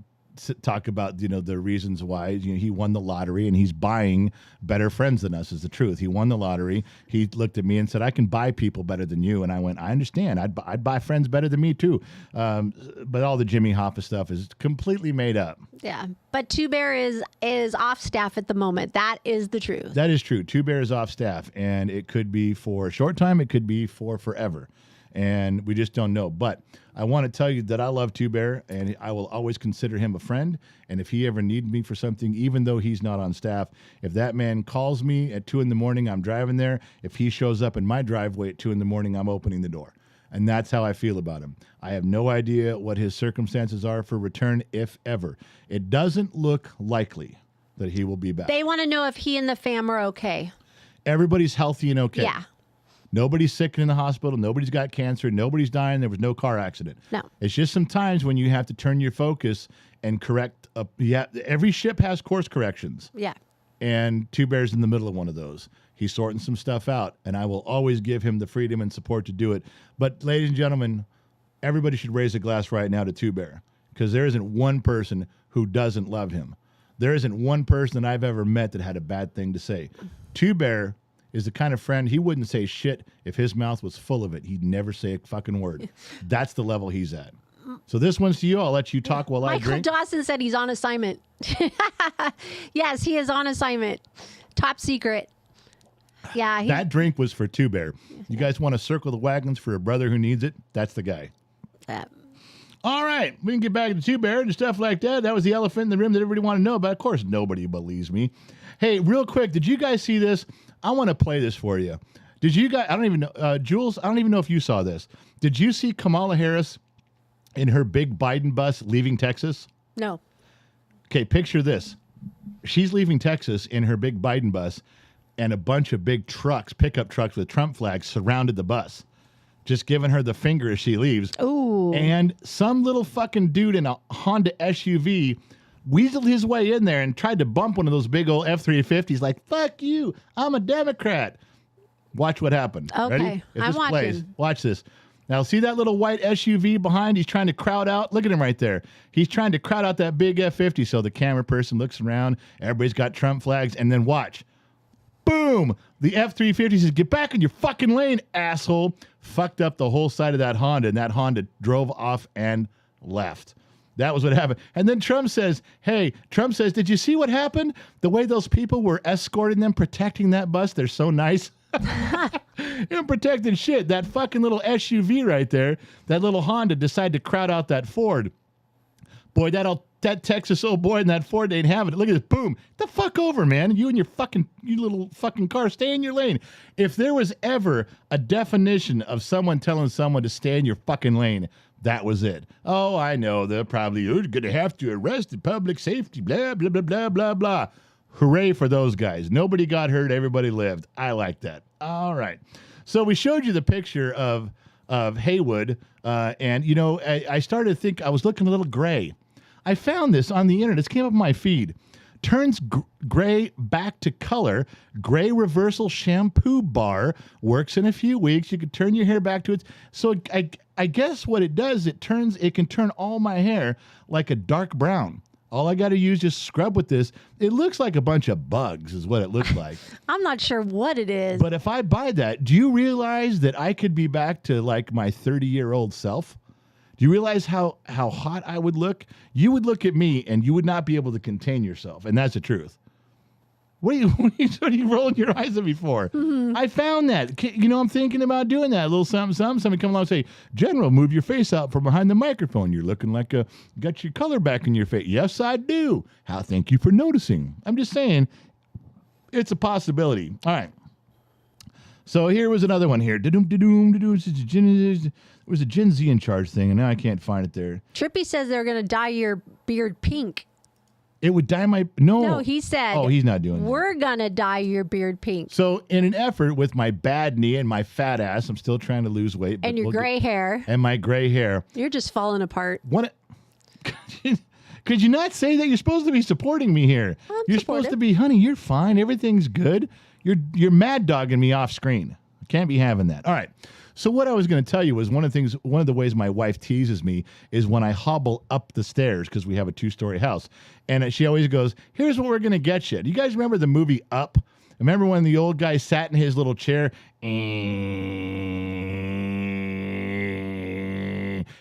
A: talk about, the reasons why. He won the lottery and he's buying better friends than us is the truth. He won the lottery. He looked at me and said, I can buy people better than you. And I went, I understand. I'd buy friends better than me too. But all the Jimmy Hoffa stuff is completely made up.
B: Yeah. But Two Bear is off staff at the moment. That is the truth.
A: That is true. Two Bear is off staff, and it could be for a short time. It could be for forever. And we just don't know. But I want to tell you that I love Two Bear, and I will always consider him a friend. And if he ever needed me for something, even though he's not on staff, if that man calls me at 2 a.m, I'm driving there. If he shows up in my driveway at 2 a.m, I'm opening the door. And that's how I feel about him. I have no idea what his circumstances are for return, if ever. It doesn't look likely that he will be back.
B: They want to know if he and the fam are okay.
A: Everybody's healthy and okay.
B: Yeah.
A: Nobody's sick in the hospital. Nobody's got cancer. Nobody's dying. There was no car accident.
B: No.
A: It's just some times when you have to turn your focus and correct. Every ship has course corrections.
B: Yeah.
A: And Two Bear's in the middle of one of those. He's sorting some stuff out, and I will always give him the freedom and support to do it. But, ladies and gentlemen, everybody should raise a glass right now to Two Bear, because there isn't one person who doesn't love him. There isn't one person that I've ever met that had a bad thing to say. Two Bear is the kind of friend, he wouldn't say shit if his mouth was full of it. He'd never say a fucking word. That's the level he's at. So this one's to you. I'll let you talk while I drink.
B: Michael Dawson said he's on assignment. Yes, he is on assignment. Top secret. Yeah.
A: That drink was for Two Bear. You guys want to circle the wagons for a brother who needs it? That's the guy. All right. We can get back to Two Bear and stuff like that. That was the elephant in the room that everybody wanted to know about. Of course, nobody believes me. Hey, real quick, did you guys see this? I want to play this for you. Did you guys, I don't even know, Jules, I don't even know if you saw this. Did you see Kamala Harris in her big Biden bus leaving Texas?
B: No.
A: Okay, picture this. She's leaving Texas in her big Biden bus, and a bunch of big trucks, pickup trucks with Trump flags surrounded the bus, just giving her the finger as she leaves.
B: Ooh.
A: And some little fucking dude in a Honda SUV weaseled his way in there and tried to bump one of those big old F-350s like, fuck you, I'm a Democrat. Watch what happened.
B: Okay,
A: Ready? If
B: I'm
A: this plays,
B: watching.
A: watch this. Now, see that little white SUV behind? He's trying to crowd out. Look at him right there. He's trying to crowd out that big F-50. So the camera person looks around. Everybody's got Trump flags. And then watch. Boom. The F-350 says, get back in your fucking lane, asshole. Fucked up the whole side of that Honda. And that Honda drove off and left. That was what happened. And then Trump says, did you see what happened? The way those people were escorting them, protecting that bus. They're so nice. You don't protected shit. That fucking little SUV right there, that little Honda decided to crowd out that Ford. Boy, that Texas old boy and that Ford ain't having it. Look at this. Boom. Get the fuck over, man. You and your you little fucking car. Stay in your lane. If there was ever a definition of someone telling someone to stay in your fucking lane, that was it. Oh, I know. They're probably, you're going to have to arrest the public safety, blah, blah, blah, blah, blah, blah. Hooray for those guys. Nobody got hurt. Everybody lived. I like that. All right. So we showed you the picture of Haywood, and, you know, I started to think I was looking a little gray. I found this on the internet. This came up on my feed. Turns gray back to color. Gray reversal shampoo bar. Works in a few weeks. You can turn your hair back to it. So I guess what it does, it can turn all my hair like a dark brown. All I got to use is scrub with this. It looks like a bunch of bugs is what it looks like.
B: I'm not sure what it is.
A: But if I buy that, do you realize that I could be back to like my 30-year-old self? Do you realize how hot I would look? You would look at me and you would not be able to contain yourself. And that's the truth. What are you rolling your eyes at me for? Mm-hmm. I found that. You know, I'm thinking about doing that. A little something. Somebody come along and say, General, move your face out from behind the microphone. You're looking like got your color back in your face. Yes, I do. Thank you for noticing. I'm just saying, it's a possibility. All right. So here was another one here. It was a Gen Z in charge thing, and now I can't find it there.
B: Trippy says they're going to dye your beard pink.
A: It would dye my... No,
B: he said...
A: Oh, he's not doing that.
B: We're going to dye your beard pink.
A: So in an effort with my bad knee and my fat ass, I'm still trying to lose weight.
B: And your gray hair.
A: And my gray hair.
B: You're just falling apart.
A: Could you not say that? You're supposed to be supporting me here. You're supposed to be, honey, you're fine. Everything's good. You're mad dogging me off screen. I can't be having that. All right. So what I was going to tell you was one of the ways my wife teases me is when I hobble up the stairs because we have a 2-story house. And she always goes, here's what we're going to get you. Do you guys remember the movie Up? Remember when the old guy sat in his little chair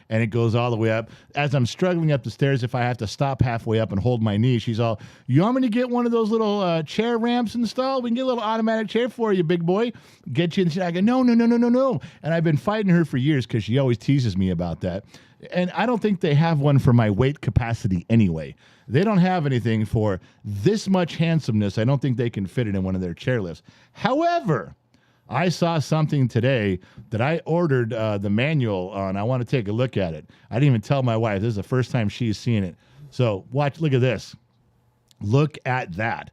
A: and it goes all the way up? As I'm struggling up the stairs, if I have to stop halfway up and hold my knee, she's all, you want me to get one of those little chair ramps installed? We can get a little automatic chair for you, big boy. Get you. And I go, no. And I've been fighting her for years because she always teases me about that. And I don't think they have one for my weight capacity anyway. They don't have anything for this much handsomeness. I don't think they can fit it in one of their chairlifts. However, I saw something today that I ordered the manual on. I want to take a look at it. I didn't even tell my wife. This is the first time she's seen it. So look at this. Look at that.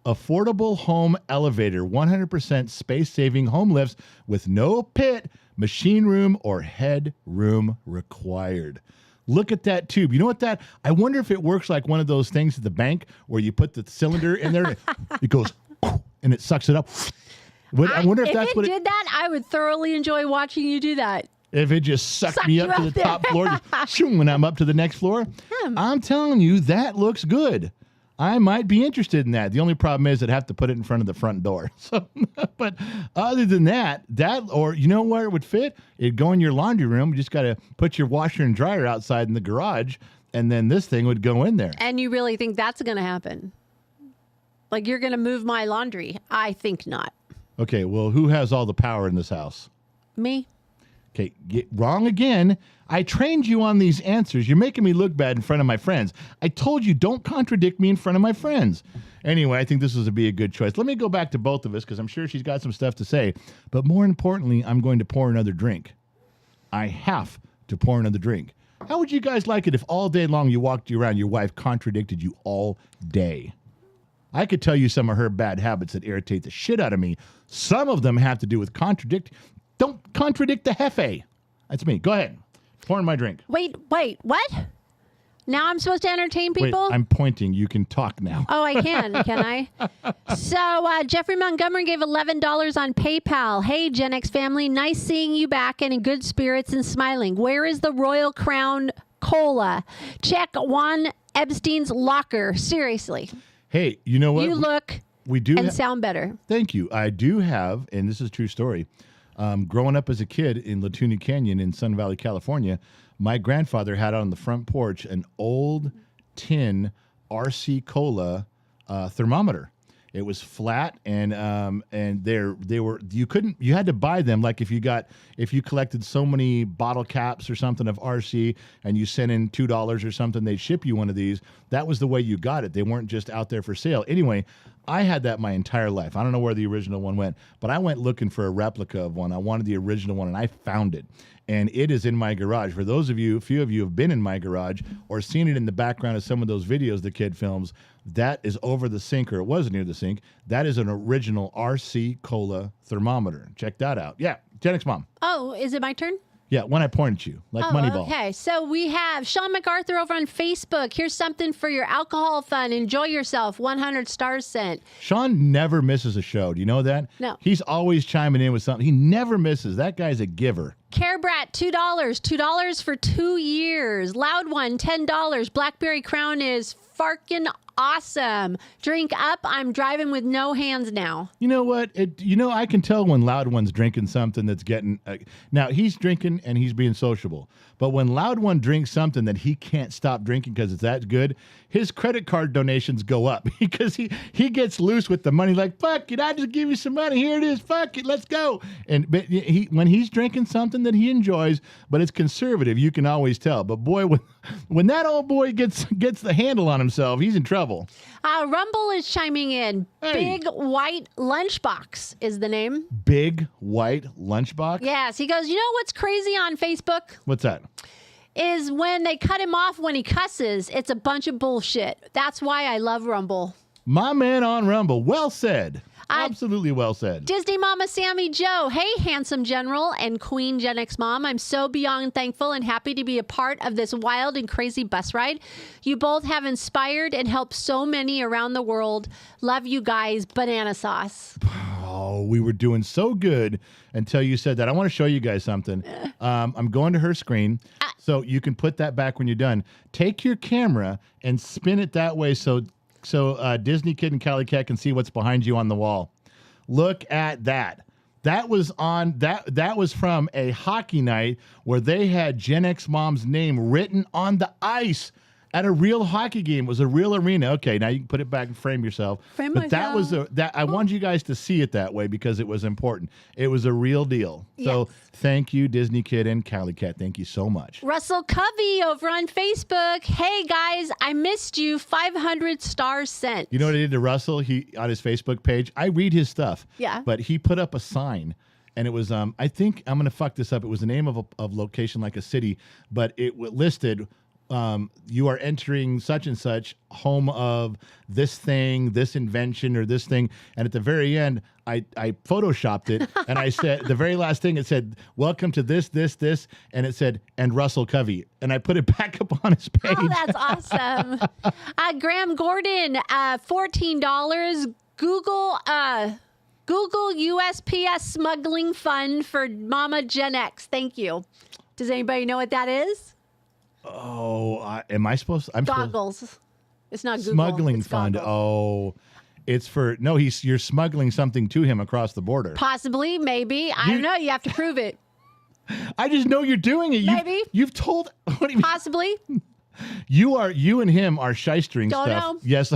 A: Affordable home elevator, 100% space-saving home lifts with no pit, machine room, or head room required. Look at that tube. You know what I wonder if it works like one of those things at the bank where you put the cylinder in there, it goes, and it sucks it up. I wonder if that's what it did.
B: That, I would thoroughly enjoy watching you do that.
A: If it just sucked me up to the top floor, just when I'm up to the next floor. I'm telling you, that looks good. I might be interested in that. The only problem is I'd have to put it in front of the front door. So, but other than that, or you know where it would fit? It'd go in your laundry room. You just got to put your washer and dryer outside in the garage, and then this thing would go in there.
B: And you really think that's going to happen? Like you're going to move my laundry? I think not.
A: Okay, well, who has all the power in this house?
B: Me.
A: Okay, wrong again. I trained you on these answers. You're making me look bad in front of my friends. I told you don't contradict me in front of my friends. Anyway, I think this would be a good choice. Let me go back to both of us because I'm sure she's got some stuff to say. But more importantly, I'm going to pour another drink. I have to pour another drink. How would you guys like it if all day long you walked around, your wife contradicted you all day? I could tell you some of her bad habits that irritate the shit out of me. Some of them have to do with Don't contradict the Hefe. That's me. Go ahead. Pouring my drink.
B: Wait, what? Now I'm supposed to entertain people?
A: Wait, I'm pointing. You can talk now.
B: Oh, I can I? So Jeffrey Montgomery gave $11 on PayPal. Hey, Gen X family. Nice seeing you back and in good spirits and smiling. Where is the Royal Crown Cola? Check Juan Epstein's locker. Seriously.
A: Hey, you know what?
B: You look sound better.
A: Thank you. I do have, and this is a true story, growing up as a kid in Latuna Canyon in Sun Valley, California, my grandfather had on the front porch an old tin RC Cola thermometer. It was flat, and they were you had to buy them. Like if you collected so many bottle caps or something of RC, and you sent in $2 or something, they'd ship you one of these. That was the way you got it. They weren't just out there for sale. Anyway, I had that my entire life. I don't know where the original one went, but I went looking for a replica of one. I wanted the original one, and I found it. And it is in my garage. For those of you, a few of you have been in my garage or seen it in the background of some of those videos the kid films, that is over the sink, or it was near the sink. That is an original RC Cola thermometer. Check that out. Yeah, Gen X Mom.
B: Oh, is it my turn?
A: Yeah, when I point at you, like Moneyball.
B: Okay, so we have Sean MacArthur over on Facebook. Here's something for your alcohol fun. Enjoy yourself. 100 stars sent.
A: Sean never misses a show. Do you know that?
B: No.
A: He's always chiming in with something. He never misses. That guy's a giver.
B: Care Brat, $2. $2 for 2 years. Loud One, $10. Blackberry Crown is farkin' awesome. Drink up. I'm driving with no hands now.
A: You know what? I can tell when Loud One's drinking something that's getting... now, he's drinking and he's being sociable. But when Loud One drinks something that he can't stop drinking because it's that good, his credit card donations go up because he gets loose with the money. Like, fuck it, I just give you some money. Here it is. Fuck it, let's go. And but when he's drinking something that he enjoys, but it's conservative, you can always tell. But boy, when that old boy gets the handle on himself, he's in trouble.
B: Rumble is chiming in.
A: Hey.
B: Big White Lunchbox is the name.
A: Big White Lunchbox?
B: Yes. He goes, you know what's crazy on Facebook?
A: What's that?
B: Is when they cut him off when he cusses. It's a bunch of bullshit. That's why I love Rumble.
A: My man on Rumble. Well said. Absolutely well said.
B: Disney Mama Sammy Joe. Hey, handsome general and Queen Gen X Mom. I'm so beyond thankful and happy to be a part of this wild and crazy bus ride. You both have inspired and helped so many around the world. Love you guys. Banana sauce.
A: Oh, we were doing so good until you said that. I want to show you guys something. I'm going to her screen, so you can put that back when you're done. Take your camera and spin it that way so Disney Kid and Cali Cat can see what's behind you on the wall. Look at that. That was from a hockey night where they had Gen X Mom's name written on the ice at a real hockey game. It was a real arena. Okay, now you can put it back and frame yourself. But that was I wanted you guys to see it that way because it was important. It was a real deal. Yes. So thank you, Disney Kid and Cali Cat. Thank you so much.
B: Russell Covey over on Facebook. Hey guys, I missed you. 500 stars sent.
A: You know what I did to Russell? He on his Facebook page. I read his stuff.
B: Yeah.
A: But he put up a sign. And it was, I think I'm going to fuck this up. It was the name of a location like a city, but it listed, you are entering such and such, home of this thing, this invention, or this thing. And at the very end, I photoshopped it, and I said, the very last thing, it said, welcome to this, and it said, and Russell Covey. And I put it back up on his page.
B: Oh, that's awesome. Graham Gordon, $14. Google USPS Smuggling Fund for Mama Gen X. Thank you. Does anybody know what that is?
A: Oh, am I supposed to?
B: Goggles. It's not Google.
A: Smuggling
B: it's
A: Fund.
B: goggles.
A: Oh, it's for, no, you're smuggling something to him across the border.
B: Possibly, maybe. I don't know. You have to prove it.
A: I just know you're doing it.
B: Maybe.
A: You've told. What do you mean?
B: Possibly.
A: You and him are shystering
B: Don't
A: stuff.
B: know.
A: Yes.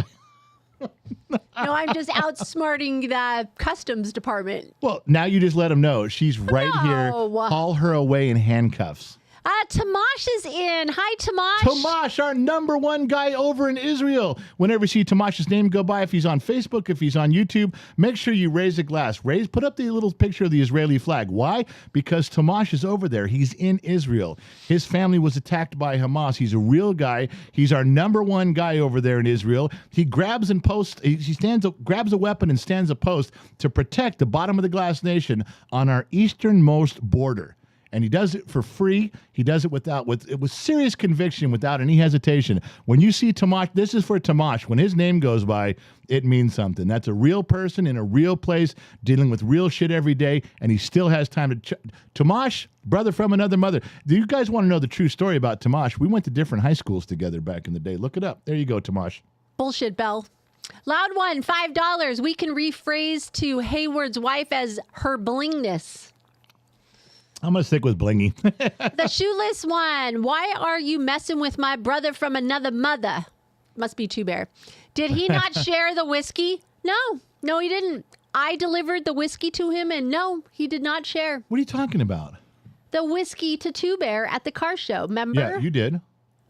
B: No, I'm just outsmarting the customs department.
A: Well, now you just let him know. She's right here. Haul her away in handcuffs.
B: Tamash is in. Hi, Tamash.
A: Tamash, our #1 guy over in Israel. Whenever you see Tamash's name go by, if he's on Facebook, if he's on YouTube, make sure you raise a glass. Put up the little picture of the Israeli flag. Why? Because Tamash is over there. He's in Israel. His family was attacked by Hamas. He's a real guy. He's our #1 guy over there in Israel. He grabs and posts. Grabs a weapon and stands a post to protect the bottom of the glass nation on our easternmost border. And he does it for free. He does it with serious conviction, without any hesitation. When you see Tamash, this is for Tamash. When his name goes by, it means something. That's a real person in a real place, dealing with real shit every day, and he still has time to... Tamash, brother from another mother. Do you guys want to know the true story about Tamash? We went to different high schools together back in the day. Look it up. There you go, Tamash.
B: Bullshit, Bell. Loud One, $5. We can rephrase to Hayward's wife as her blingness.
A: I'm going to stick with blingy.
B: The Shoeless One. Why are you messing with my brother from another mother? Must be Two Bear. Did he not share the whiskey? No. No, he didn't. I delivered the whiskey to him, and no, he did not share.
A: What are you talking about?
B: The whiskey to Two Bear at the car show, remember?
A: Yeah, you did.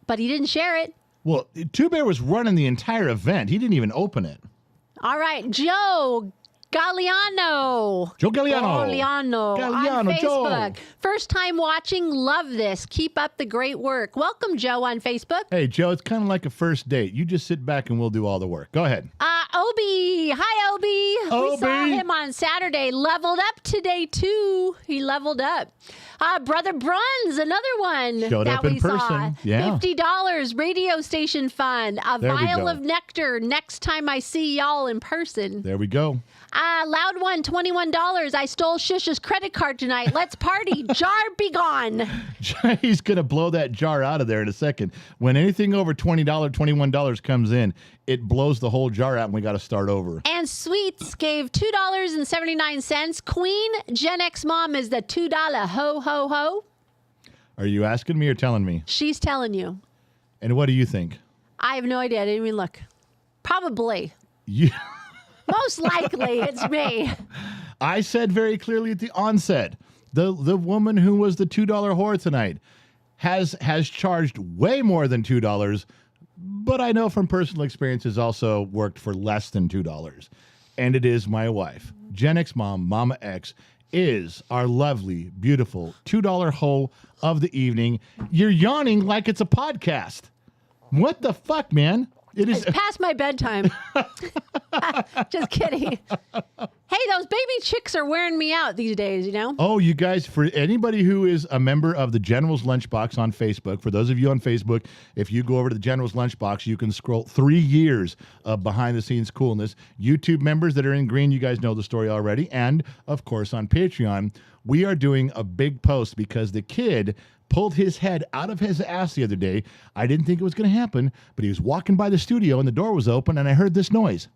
B: But he didn't share it.
A: Well, Two Bear was running the entire event. He didn't even open it.
B: All right, Joe Galliano.
A: Joe Galliano.
B: On Facebook.
A: Joe.
B: First time watching. Love this. Keep up the great work. Welcome, Joe, on Facebook.
A: Hey, Joe, it's kind of like a first date. You just sit back and we'll do all the work. Go ahead.
B: Obi. Hi, Obi. We saw him on Saturday. Leveled up today, too. He leveled up. Brother Bruns, another one
A: Showed
B: that
A: up in
B: we
A: person.
B: saw.
A: Yeah.
B: $50 radio station fund. A
A: There we
B: vial
A: go.
B: of nectar next time I see y'all in person.
A: There we go.
B: Loud one, $21. I stole Shush's credit card tonight. Let's party. Jar be gone.
A: He's going to blow that jar out of there in a second. When anything over $20, $21 comes in, it blows the whole jar out and we got to start over.
B: And Sweets gave $2.79. Queen Gen X Mom is the $2 ho, ho, ho.
A: Are you asking me or telling me?
B: She's telling you.
A: And what do you think?
B: I have no idea. I didn't even look. Probably.
A: You...
B: Most likely, it's me.
A: I said very clearly at the onset, the woman who was the $2 whore tonight has charged way more than $2, but I know from personal experience has also worked for less than $2. And it is my wife. Gen X Mom, Mama X, is our lovely, beautiful $2 hoe of the evening. You're yawning like it's a podcast. What the fuck, man? It is
B: It's past my bedtime. Just kidding. Hey, those baby chicks are wearing me out these days, you know?
A: Oh, you guys, for anybody who is a member of the General's Lunchbox on Facebook, for those of you on Facebook, if you go over to the General's Lunchbox, you can scroll 3 years of behind-the-scenes coolness. YouTube members that are in green, you guys know the story already. And, of course, on Patreon, we are doing a big post because the kid pulled his head out of his ass the other day. I didn't think it was going to happen, but he was walking by the studio and the door was open and I heard this noise.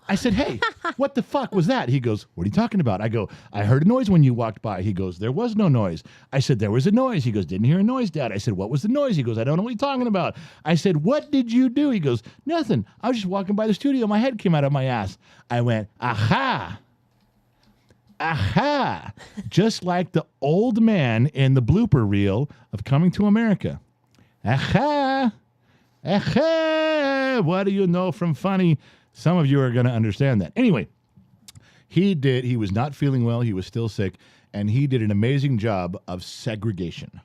A: I said, hey, what the fuck was that? He goes, what are you talking about? I go, I heard a noise when you walked by. He goes, there was no noise. I said, there was a noise. He goes, didn't hear a noise, Dad. I said, what was the noise? He goes, I don't know what you're talking about. I said, what did you do? He goes, nothing. I was just walking by the studio. My head came out of my ass. I went, aha. Aha! Just like the old man in the blooper reel of Coming to America. Aha! Aha! What do you know from funny? Some of you are going to understand that. Anyway, he was not feeling well. He was still sick. And he did an amazing job of segregation.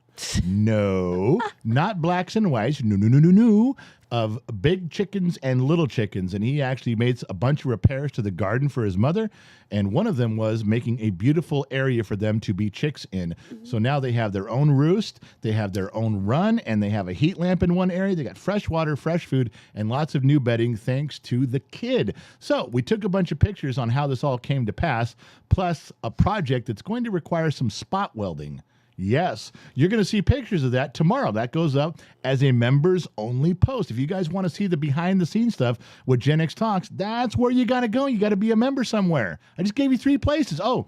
A: No, not blacks and whites. No. Of big chickens and little chickens. And he actually made a bunch of repairs to the garden for his mother. And one of them was making a beautiful area for them to be chicks in. So now they have their own roost, they have their own run, and they have a heat lamp in one area. They got fresh water, fresh food, and lots of new bedding thanks to the kid. So we took a bunch of pictures on how this all came to pass, plus a project that's going to require some spot welding. Yes, you're going to see pictures of that tomorrow. That goes up as a members-only post. If you guys want to see the behind-the-scenes stuff with Gen X Talks, that's where you got to go. You got to be a member somewhere. I just gave you 3 places. Oh,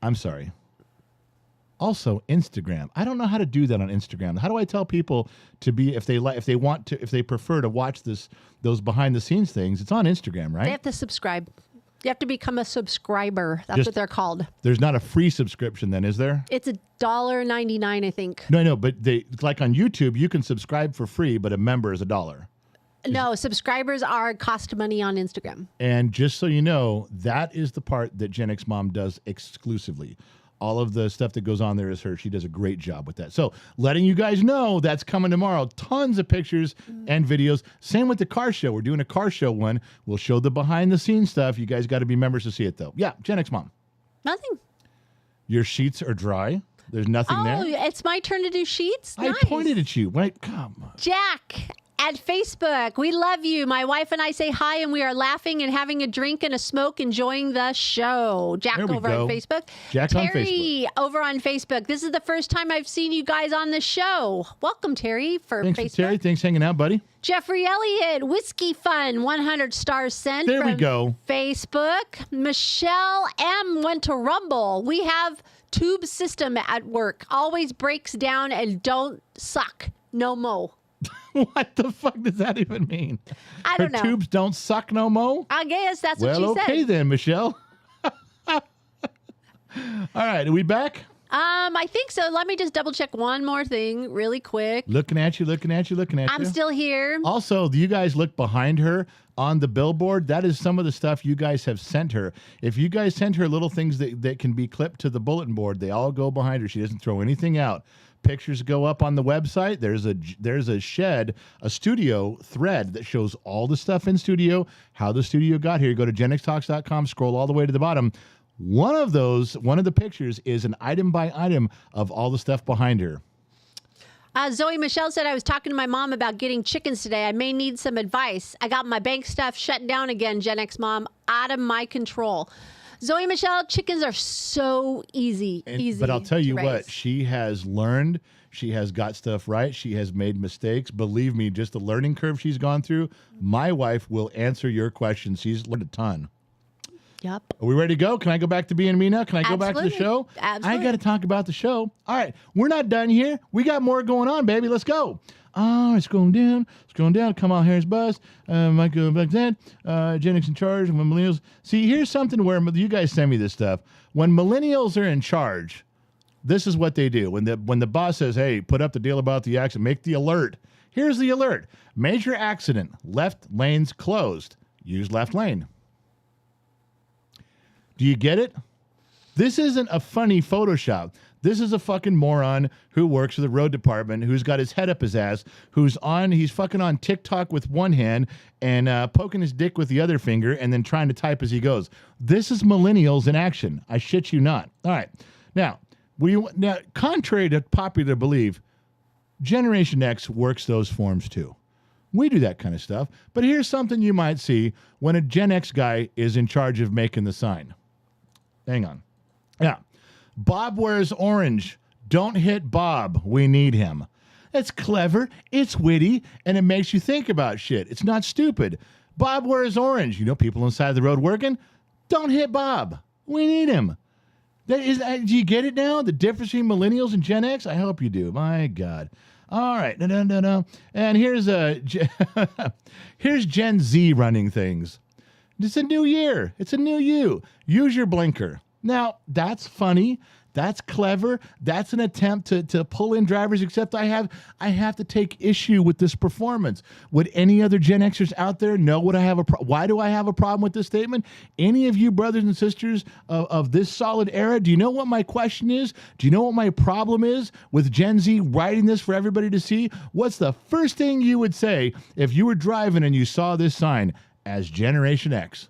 A: I'm sorry. Also, Instagram. I don't know how to do that on Instagram. How do I tell people to be if they prefer to watch those behind-the-scenes things? It's on Instagram, right?
B: They have to subscribe. You have to become a subscriber. That's what they're called.
A: There's not a free subscription then, is there?
B: It's $1.99, I think.
A: No, but like on YouTube, you can subscribe for free, but a member is $1.
B: No, subscribers cost money on Instagram.
A: And just so you know, that is the part that Gen X Mom does exclusively. All of the stuff that goes on there is her. She does a great job with that. So letting you guys know that's coming tomorrow. Tons of pictures and videos. Same with the car show. We're doing a car show one. We'll show the behind the scenes stuff. You guys got to be members to see it though. Yeah, Gen X Mom.
B: Nothing.
A: Your sheets are dry. There's nothing there.
B: Oh, it's my turn to do sheets?
A: I
B: Nice.
A: pointed at you. Wait, come on.
B: Jack at Facebook. We love you. My wife and I say hi, and we are laughing and having a drink and a smoke, enjoying the show. Jack
A: There we
B: over
A: go.
B: on Facebook.
A: Jack on
B: Terry over on Facebook. This is the first time I've seen you guys on the show. Welcome, Terry, for
A: Thanks,
B: Facebook.
A: Terry. Thanks for hanging out, buddy.
B: Jeffrey Elliott, Whiskey Fun, 100 stars sent
A: There we
B: from
A: go.
B: Facebook. Michelle M went to Rumble. We have tube system at work. Always breaks down and don't suck. No mo.
A: What the fuck does that even mean?
B: I don't know.
A: Her tubes don't suck no mo?
B: I guess that's what she
A: Well,
B: said.
A: okay then, Michelle. All right, are we back?
B: I think so. Let me just double check one more thing really quick.
A: Looking at you.
B: I'm still here.
A: Also, do you guys look behind her on the billboard? That is some of the stuff you guys have sent her. If you guys send her little things that can be clipped to the bulletin board, they all go behind her. She doesn't throw anything out. Pictures go up on the website. There's a shed, a studio thread that shows all the stuff in studio, how the studio got here. You go to genxtalks.com, scroll all the way to the bottom. One of the pictures is an item by item of all the stuff behind her.
B: Zoe Michelle said, I was talking to my mom about getting chickens today. I may need some advice. I got my bank stuff shut down again, Gen X mom, out of my control. Zoe Michelle, chickens are so easy.
A: But I'll tell you
B: to
A: what,
B: raise.
A: she has learned. She has got stuff right. She has made mistakes. Believe me, just the learning curve she's gone through. My wife will answer your questions. She's learned a ton.
B: Yep.
A: Are we ready to go? Can I go back to being me now? Can I go back to the show?
B: Absolutely.
A: I got to talk about the show. All right. We're not done here. We got more going on, baby. Let's go. Oh, it's going down. Kamala Harris bus. Michael Baghdad. Gen X in charge. And when millennials. See, here's something where you guys send me this stuff. When millennials are in charge, this is what they do. When the boss says, hey, put up the deal about the accident, make the alert. Here's the alert. Major accident. Left lanes closed. Use left lane. Do you get it? This isn't a funny Photoshop. This is a fucking moron who works for the road department, who's got his head up his ass, he's fucking on TikTok with one hand and poking his dick with the other finger and then trying to type as he goes. This is millennials in action. I shit you not. All right. Now, contrary to popular belief, Generation X works those forms too. We do that kind of stuff. But here's something you might see when a Gen X guy is in charge of making the sign. Hang on. Yeah. Bob wears orange. Don't hit Bob. We need him. It's clever. It's witty. And it makes you think about shit. It's not stupid. Bob wears orange. You know, people on the side of the road working. Don't hit Bob. We need him. Do you get it now? The difference between millennials and Gen X? I hope you do. My God. All right. No. And here's Gen Z running things. It's a new year. It's a new you. Use your blinker. Now, that's funny. That's clever. That's an attempt to pull in drivers, except I have to take issue with this performance. Would any other Gen Xers out there know what I have why do I have a problem with this statement? Any of you brothers and sisters of this solid era, do you know what my question is? Do you know what my problem is with Gen Z writing this for everybody to see? What's the first thing you would say if you were driving and you saw this sign as Generation X?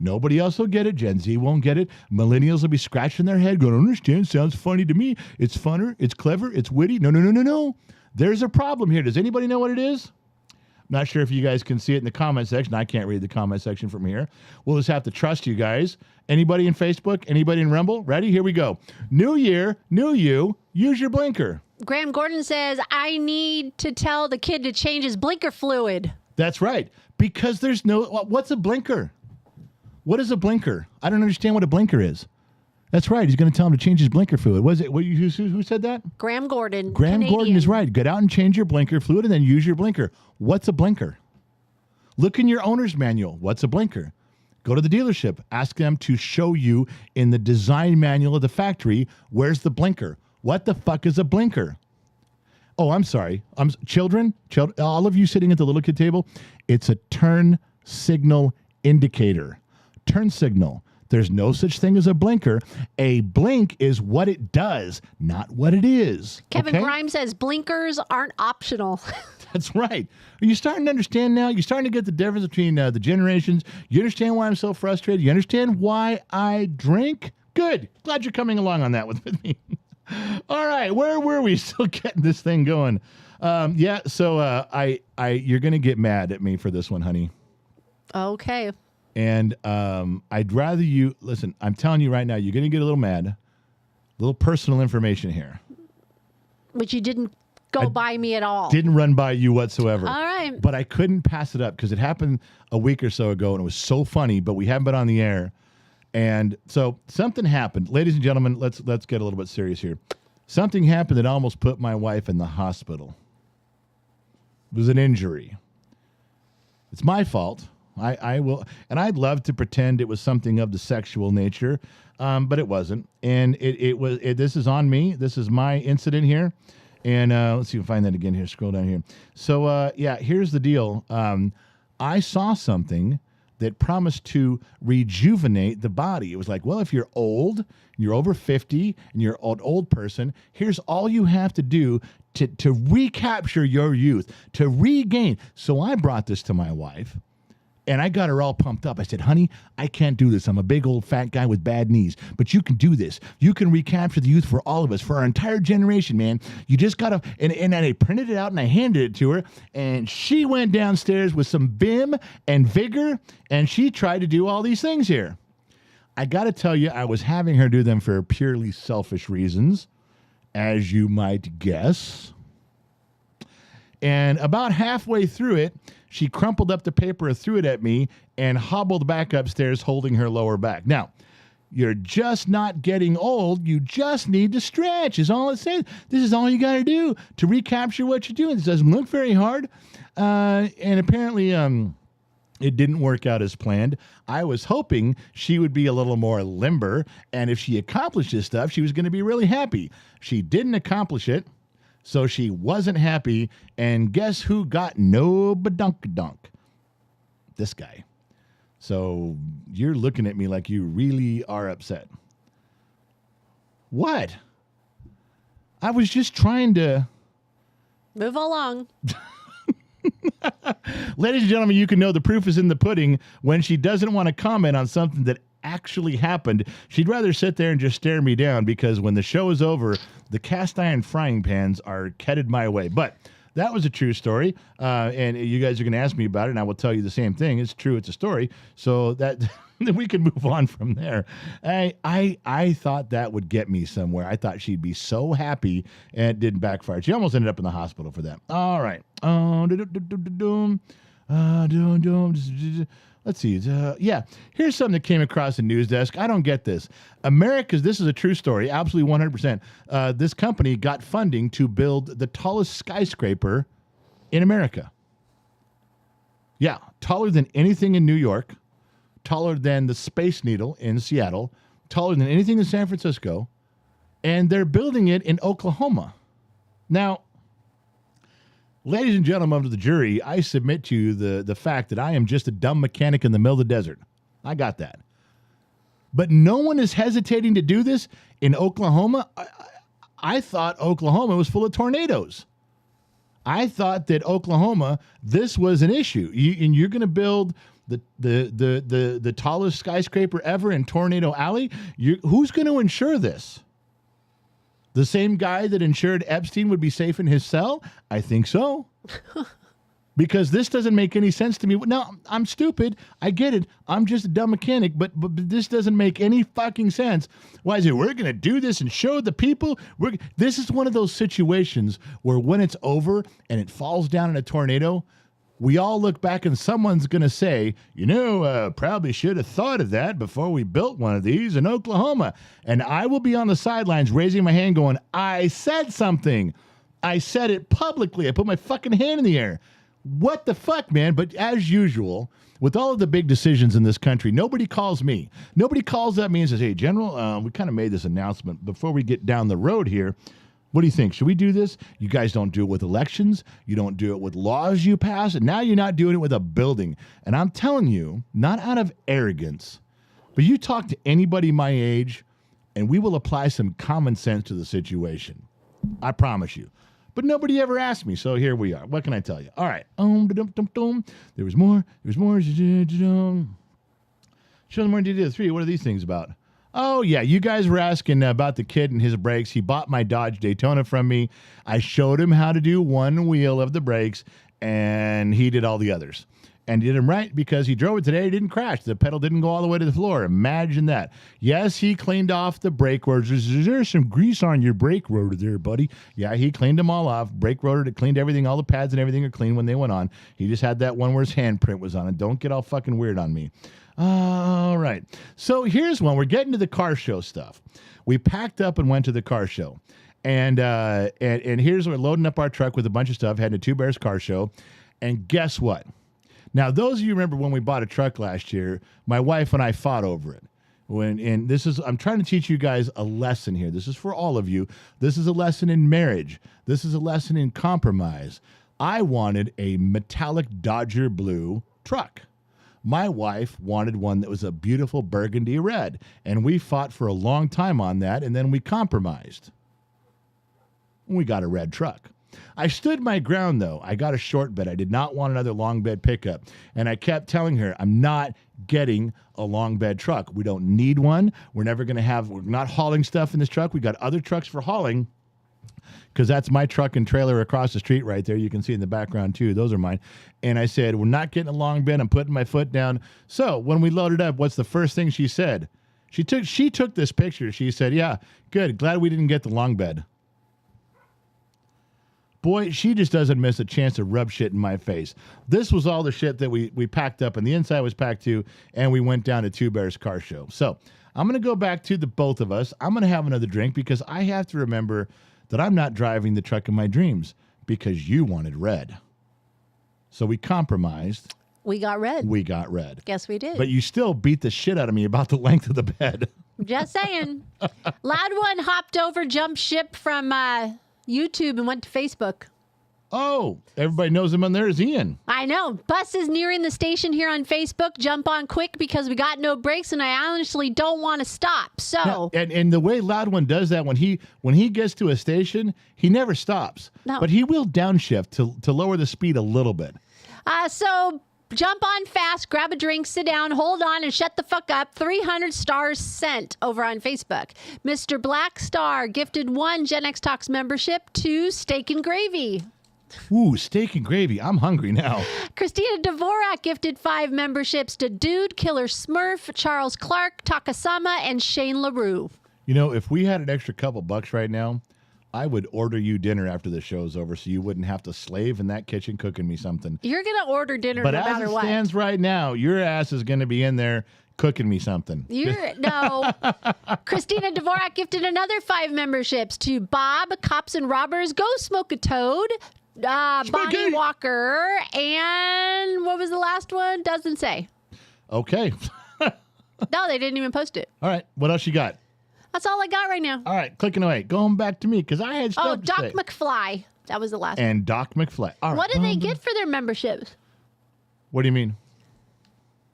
A: Nobody else will get it. Gen Z won't get it. Millennials will be scratching their head, going, I don't understand. Sounds funny to me. It's funner. It's clever. It's witty. No. There's a problem here. Does anybody know what it is? I'm not sure if you guys can see it in the comment section. I can't read the comment section from here. We'll just have to trust you guys. Anybody in Facebook? Anybody in Rumble? Ready? Here we go. New year, new you. Use your blinker.
B: Graham Gordon says, I need to tell the kid to change his blinker fluid.
A: That's right. Because there's what's a blinker? What is a blinker? I don't understand what a blinker is. That's right. He's going to tell him to change his blinker fluid. Who said that?
B: Graham Gordon.
A: Graham
B: Canadian.
A: Gordon is right. Get out and change your blinker fluid and then use your blinker. What's a blinker? Look in your owner's manual. What's a blinker? Go to the dealership. Ask them to show you in the design manual of the factory, where's the blinker? What the fuck is a blinker? Oh, I'm sorry. Children, all of you sitting at the little kid table, it's a turn signal indicator. Turn signal. There's no such thing as a blinker. A blink is what it does, not what it is.
B: Kevin Grimes says blinkers aren't optional.
A: That's right. Are you starting to understand now? You're starting to get the difference between the generations. You understand why I'm so frustrated? You understand why I drink? Good. Glad you're coming along on that with me. All right. Where were we? Still getting this thing going. So you're going to get mad at me for this one, honey.
B: Okay.
A: And I'd rather you listen. I'm telling you right now, you're going to get a little mad. A little personal information here.
B: But you didn't go by me at all.
A: Didn't run by you whatsoever.
B: All right.
A: But I couldn't pass it up because it happened a week or so ago, and it was so funny. But we haven't been on the air, and so something happened, ladies and gentlemen. Let's get a little bit serious here. Something happened that almost put my wife in the hospital. It was an injury. It's my fault. I will, and I'd love to pretend it was something of the sexual nature, but it wasn't. And it was. This is on me. This is my incident here. And let's see if I can find that again here. Scroll down here. So yeah, here's the deal. I saw something that promised to rejuvenate the body. It was like, well, if you're old, you're over 50, and you're an old person, here's all you have to do to recapture your youth, to regain. So I brought this to my wife, and I got her all pumped up. I said, honey, I can't do this. I'm a big old fat guy with bad knees, but you can do this. You can recapture the youth for all of us, for our entire generation, man. You just got to, and I printed it out and I handed it to her, and she went downstairs with some vim and vigor, and she tried to do all these things here. I got to tell you, I was having her do them for purely selfish reasons, as you might guess. And about halfway through it, she crumpled up the paper, threw it at me, and hobbled back upstairs holding her lower back. Now, you're just not getting old. You just need to stretch is all it says. This is all you got to do to recapture what you're doing. This doesn't look very hard. And apparently it didn't work out as planned. I was hoping she would be a little more limber, and if she accomplished this stuff, she was going to be really happy. She didn't accomplish it. So she wasn't happy, and guess who got no badunk-a-dunk? This guy. So you're looking at me like you really are upset. What? I was just trying to...
B: Move along.
A: Ladies and gentlemen, you can know the proof is in the pudding when she doesn't want to comment on something that actually happened. She'd rather sit there and just stare me down, because when the show is over, the cast iron frying pans are headed my way. But that was a true story, and you guys are going to ask me about it, and I will tell you the same thing. It's true. It's a story. So that we can move on from there. I thought that would get me somewhere. I thought she'd be so happy, and it didn't backfire. She almost ended up in the hospital for that. All right. Let's see. Yeah, here's something that came across the news desk. I don't get this. This is a true story, absolutely 100%. This company got funding to build the tallest skyscraper in America. Yeah, taller than anything in New York, taller than the Space Needle in Seattle, taller than anything in San Francisco, and they're building it in Oklahoma. Now, ladies and gentlemen of the jury, I submit to you the fact that I am just a dumb mechanic in the middle of the desert. I got that. But no one is hesitating to do this in Oklahoma. I thought Oklahoma was full of tornadoes. I thought that Oklahoma, this was an issue. And you're going to build the tallest skyscraper ever in Tornado Alley? Who's going to insure this? The same guy that insured Epstein would be safe in his cell? I think so. Because this doesn't make any sense to me. Now, I'm stupid. I get it. I'm just a dumb mechanic, but this doesn't make any fucking sense. Why is it we're going to do this and show the people? This is one of those situations where when it's over and it falls down in a tornado, we all look back and someone's going to say, probably should have thought of that before we built one of these in Oklahoma. And I will be on the sidelines raising my hand going, I said something. I said it publicly. I put my fucking hand in the air. What the fuck, man? But as usual, with all of the big decisions in this country, nobody calls me. Nobody calls up me and says, hey, General, we kind of made this announcement. Before we get down the road here, what do you think? Should we do this? You guys don't do it with elections. You don't do it with laws you pass. And now you're not doing it with a building. And I'm telling you, not out of arrogance, but you talk to anybody my age, and we will apply some common sense to the situation. I promise you. But nobody ever asked me, so here we are. What can I tell you? All right. There was more. Show them more in detail. 3. What are these things about? Oh, yeah. You guys were asking about the kid and his brakes. He bought my Dodge Daytona from me. I showed him how to do one wheel of the brakes, and he did all the others. And did him right because he drove it today. It didn't crash. The pedal didn't go all the way to the floor. Imagine that. Yes, he cleaned off the brake rotors. There's some grease on your brake rotor there, buddy. Yeah, he cleaned them all off. Brake rotor, it cleaned everything. All the pads and everything are clean when they went on. He just had that one where his handprint was on it. Don't get all fucking weird on me. All right. So here's one. We're getting to the car show stuff. We packed up and went to the car show. And here's we're loading up our truck with a bunch of stuff, heading to Two Bears Car Show. And guess what? Now, those of you remember when we bought a truck last year, my wife and I fought over it. I'm trying to teach you guys a lesson here. This is for all of you. This is a lesson in marriage. This is a lesson in compromise. I wanted a metallic Dodger blue truck. My wife wanted one that was a beautiful burgundy red, and we fought for a long time on that, and then we compromised. We got a red truck. I stood my ground, though. I got a short bed. I did not want another long bed pickup, and I kept telling her, I'm not getting a long bed truck. We don't need one. We're not hauling stuff in this truck. We got other trucks for hauling, because that's my truck and trailer across the street right there. You can see in the background, too. Those are mine. And I said, we're not getting a long bed. I'm putting my foot down. So when we loaded up, what's the first thing she said? She took this picture. She said, yeah, good. Glad we didn't get the long bed. Boy, she just doesn't miss a chance to rub shit in my face. This was all the shit that we packed up, and the inside was packed too, and we went down to Two Bears Car Show. So I'm going to go back to the both of us. I'm going to have another drink because I have to remember that I'm not driving the truck of my dreams because you wanted red. So we compromised.
B: We got red. Guess we did.
A: But you still beat the shit out of me about the length of the bed.
B: Just saying. Loud One hopped over, jumped ship from YouTube and went to Facebook.
A: Oh, everybody knows him on there as Ian.
B: I know. Bus is nearing the station here on Facebook. Jump on quick because we got no brakes and I honestly don't want to stop. So
A: and the way Loud One does that, when he gets to a station, he never stops.
B: No.
A: But he will downshift to lower the speed a little bit.
B: So jump on fast, grab a drink, sit down, hold on, and shut the fuck up. 300 stars sent over on Facebook. Mr. Black Star gifted 1 Gen X Talks membership to Steak and Gravy.
A: Ooh, steak and gravy. I'm hungry now.
B: Christina Dvorak gifted 5 memberships to Dude, Killer Smurf, Charles Clark, Takasama, and Shane LaRue.
A: You know, if we had an extra couple bucks right now, I would order you dinner after the show's over so you wouldn't have to slave in that kitchen cooking me something.
B: You're going to order dinner
A: but
B: no matter what.
A: But as it stands right now, your ass is going to be in there cooking me something.
B: No. Christina Dvorak gifted another 5 memberships to Bob, Cops and Robbers, Go Smoke a Toad, Bonnie Walker, and what was the last one? Doesn't say.
A: Okay.
B: No, they didn't even post it.
A: All right. What else you got?
B: That's all I got right now.
A: All right. Clicking away. Going back to me because I had stuff to
B: Doc
A: say.
B: McFly. That was the last one.
A: And Doc McFly. All right.
B: What do they get for their memberships?
A: What do you mean?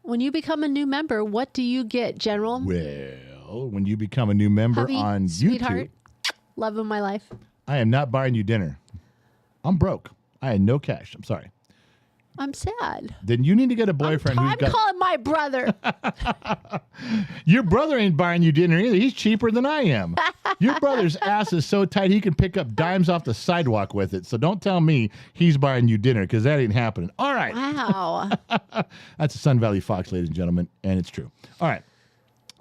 B: When you become a new member, what do you get, General?
A: Well, when you become a new member
B: Hubby,
A: on
B: sweetheart,
A: YouTube,
B: love of my life.
A: I am not buying you dinner. I'm broke. I had no cash. I'm sorry.
B: I'm sad.
A: Then you need to get a boyfriend
B: I'm calling my brother.
A: Your brother ain't buying you dinner either. He's cheaper than I am. Your brother's ass is so tight he can pick up dimes off the sidewalk with it. So don't tell me he's buying you dinner because that ain't happening. All right.
B: Wow.
A: That's a Sun Valley Fox, ladies and gentlemen, and it's true. All right.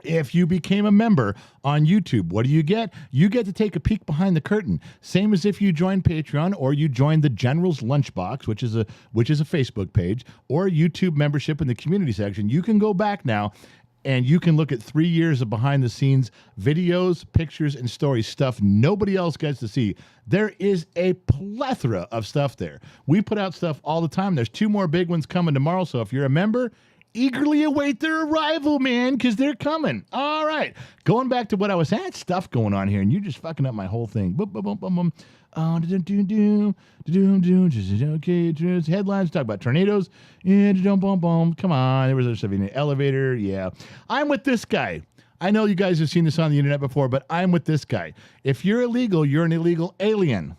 A: If you became a member on YouTube, what do you get? You get to take a peek behind the curtain. Same as if you joined Patreon or you joined the General's Lunchbox, which is a Facebook page, or YouTube membership in the community section. You can go back now and you can look at 3 years of behind the scenes videos, pictures, and stories, stuff nobody else gets to see. There is a plethora of stuff there. We put out stuff all the time. There's 2 more big ones coming tomorrow. So if you're a member, eagerly await their arrival, man, because they're coming. All right. Going back to what I was at, stuff going on here, and you're just fucking up my whole thing. Boom, boom, boom, boom, boom. Okay, headlines talk about tornadoes. Come on. There was an elevator. Yeah. I'm with this guy. I know you guys have seen this on the internet before, but I'm with this guy. If you're illegal, you're an illegal alien.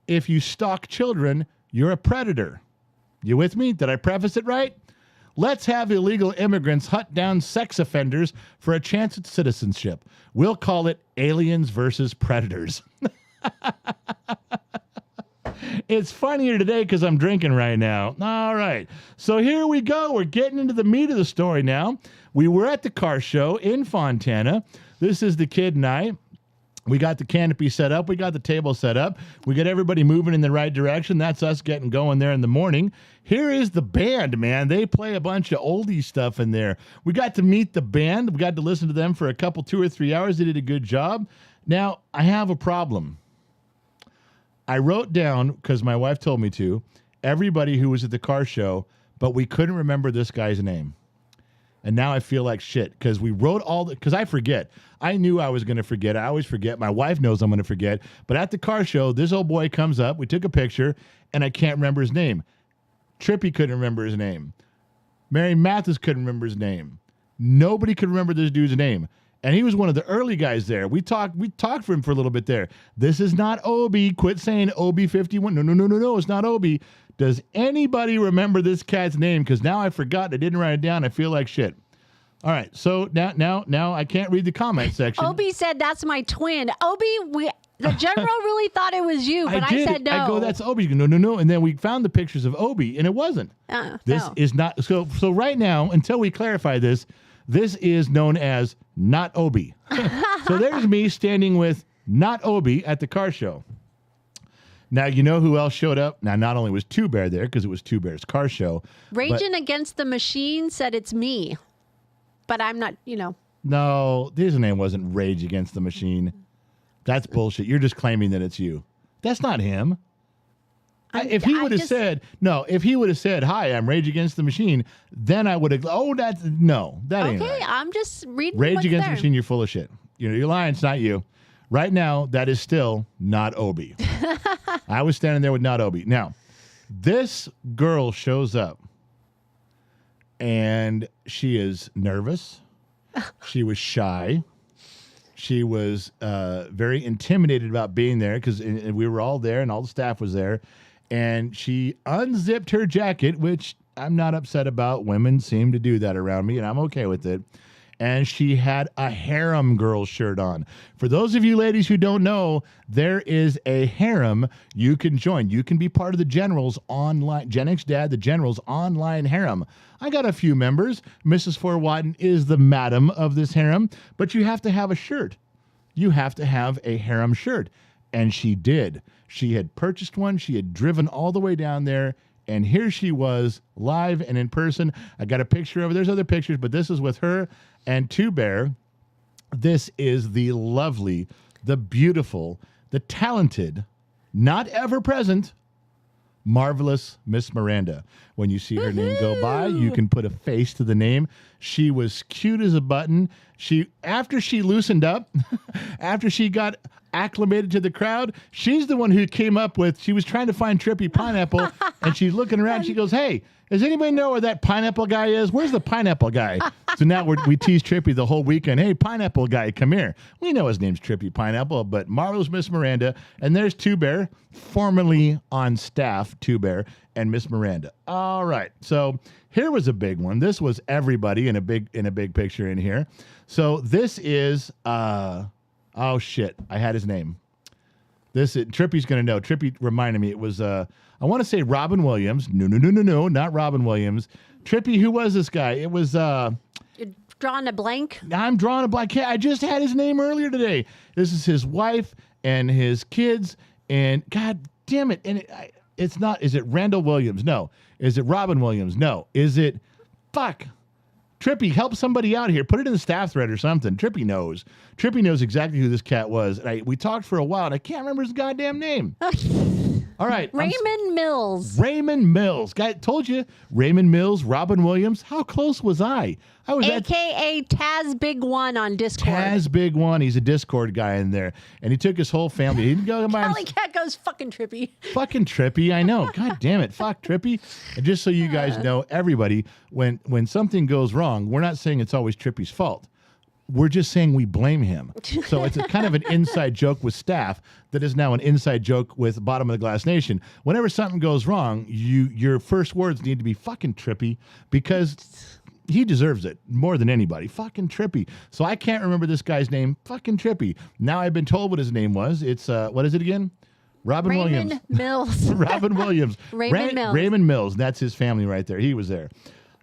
A: If you stalk children, you're a predator. You with me? Did I preface it right? Let's have illegal immigrants hunt down sex offenders for a chance at citizenship. We'll call it aliens versus predators. It's funnier today because I'm drinking right now. All right. So here we go. We're getting into the meat of the story now. We were at the car show in Fontana. This is the kid and I. We got the canopy set up. We got the table set up. We got everybody moving in the right direction. That's us getting going there in the morning. Here is the band, man. They play a bunch of oldie stuff in there. We got to meet the band. We got to listen to them for a couple, 2 or 3 hours. They did a good job. Now, I have a problem. I wrote down, because my wife told me to, everybody who was at the car show, but we couldn't remember this guy's name. And now I feel like shit, because we wrote because I forget. I knew I was going to forget. I always forget. My wife knows I'm going to forget. But at the car show, this old boy comes up. We took a picture, and I can't remember his name. Trippy couldn't remember his name. Mary Mathis couldn't remember his name. Nobody could remember this dude's name. And he was one of the early guys there. We talked for him for a little bit there. This is not Obi. Quit saying Obi 51. No, it's not Obi. Does anybody remember this cat's name? Because now I forgot. I didn't write it down. I feel like shit. All right. So now I can't read the comment section.
B: Obi said that's my twin. Obi, the general really thought it was you, but I said no.
A: I go, that's Obi. No. And then we found the pictures of Obi, and it wasn't. This is not. So right now, until we clarify this is known as not Obi. So there's me standing with not Obi at the car show. Now, you know who else showed up? Now, not only was Two Bear there, because it was Two Bear's car show.
B: Raging Against the Machine said it's me. But I'm not,
A: No, his name wasn't Rage Against the Machine. That's bullshit. You're just claiming that it's you. That's not him. If he would have said, hi, I'm Rage Against the Machine, then I would have, that ain't right.
B: Okay, I'm just reading
A: Rage Against the Machine, you're full of shit. You're lying, it's not you. Right now, that is still not Obi. I was standing there with not Obi. Now, this girl shows up, and she is nervous. She was shy. She was very intimidated about being there because we were all there and all the staff was there. And she unzipped her jacket, which I'm not upset about. Women seem to do that around me, and I'm okay with it. And she had a harem girl shirt on. For those of you ladies who don't know, there is a harem you can join. You can be part of the General's online, Gen X Dad, the General's online harem. I got a few members. Mrs. Forwatton is the madam of this harem, but you have to have a shirt. You have to have a harem shirt. And she did. She had purchased one. She had driven all the way down there. And here she was, live and in person. I got a picture of her. There's other pictures, but this is with her and Two Bear. This is the lovely, the beautiful, the talented, not ever present, marvelous Miss Miranda. When you see her name go by, you can put a face to the name. She was cute as a button. After she loosened up, after she got acclimated to the crowd, she's the one who came up with, she was trying to find Trippy Pineapple, and she's looking around, she goes, hey, does anybody know where that pineapple guy is? Where's the pineapple guy? So now we tease Trippy the whole weekend. Hey, pineapple guy, come here. We know his name's Trippy Pineapple, but marvelous Miss Miranda. And there's Two Bear, formerly on staff, Two Bear, and Miss Miranda. All right. So here was a big one. This was everybody in a big picture in here. So this is oh shit, I had his name. Trippy's gonna know. Trippy reminded me. It was I want to say Robin Williams. No, not Robin Williams. Trippy, who was this guy? It was
B: You're drawing a blank?
A: I'm drawing a blank. I just had his name earlier today. This is his wife and his kids, and god damn it. And it's not, is it Randall Williams? No. Is it Robin Williams? No. Is it Trippy, help somebody out here. Put it in the staff thread or something. Trippy knows. Trippy knows exactly who this cat was. And we talked for a while, and I can't remember his goddamn name. All right.
B: Raymond Mills.
A: Raymond Mills. Guy told you. Raymond Mills, Robin Williams. How close was I? I was
B: AKA Taz Big One on Discord.
A: Taz Big One. He's a Discord guy in there. And he took his whole family. He didn't go by
B: Kelly Cat goes fucking Trippy.
A: Fucking Trippy. I know. God damn it. Fuck Trippy. And just so you guys know, everybody, when something goes wrong, we're not saying it's always Trippy's fault. We're just saying we blame him. So it's a kind of an inside joke with staff that is now an inside joke with Bottom of the Glass Nation. Whenever something goes wrong, your first words need to be fucking Trippy, because he deserves it more than anybody. Fucking Trippy. So I can't remember this guy's name. Fucking Trippy. Now I've been told what his name was. It's, what is it again? Robin Williams.
B: Mills.
A: Robin Williams.
B: Raymond Mills.
A: Raymond Mills. That's his family right there. He was there.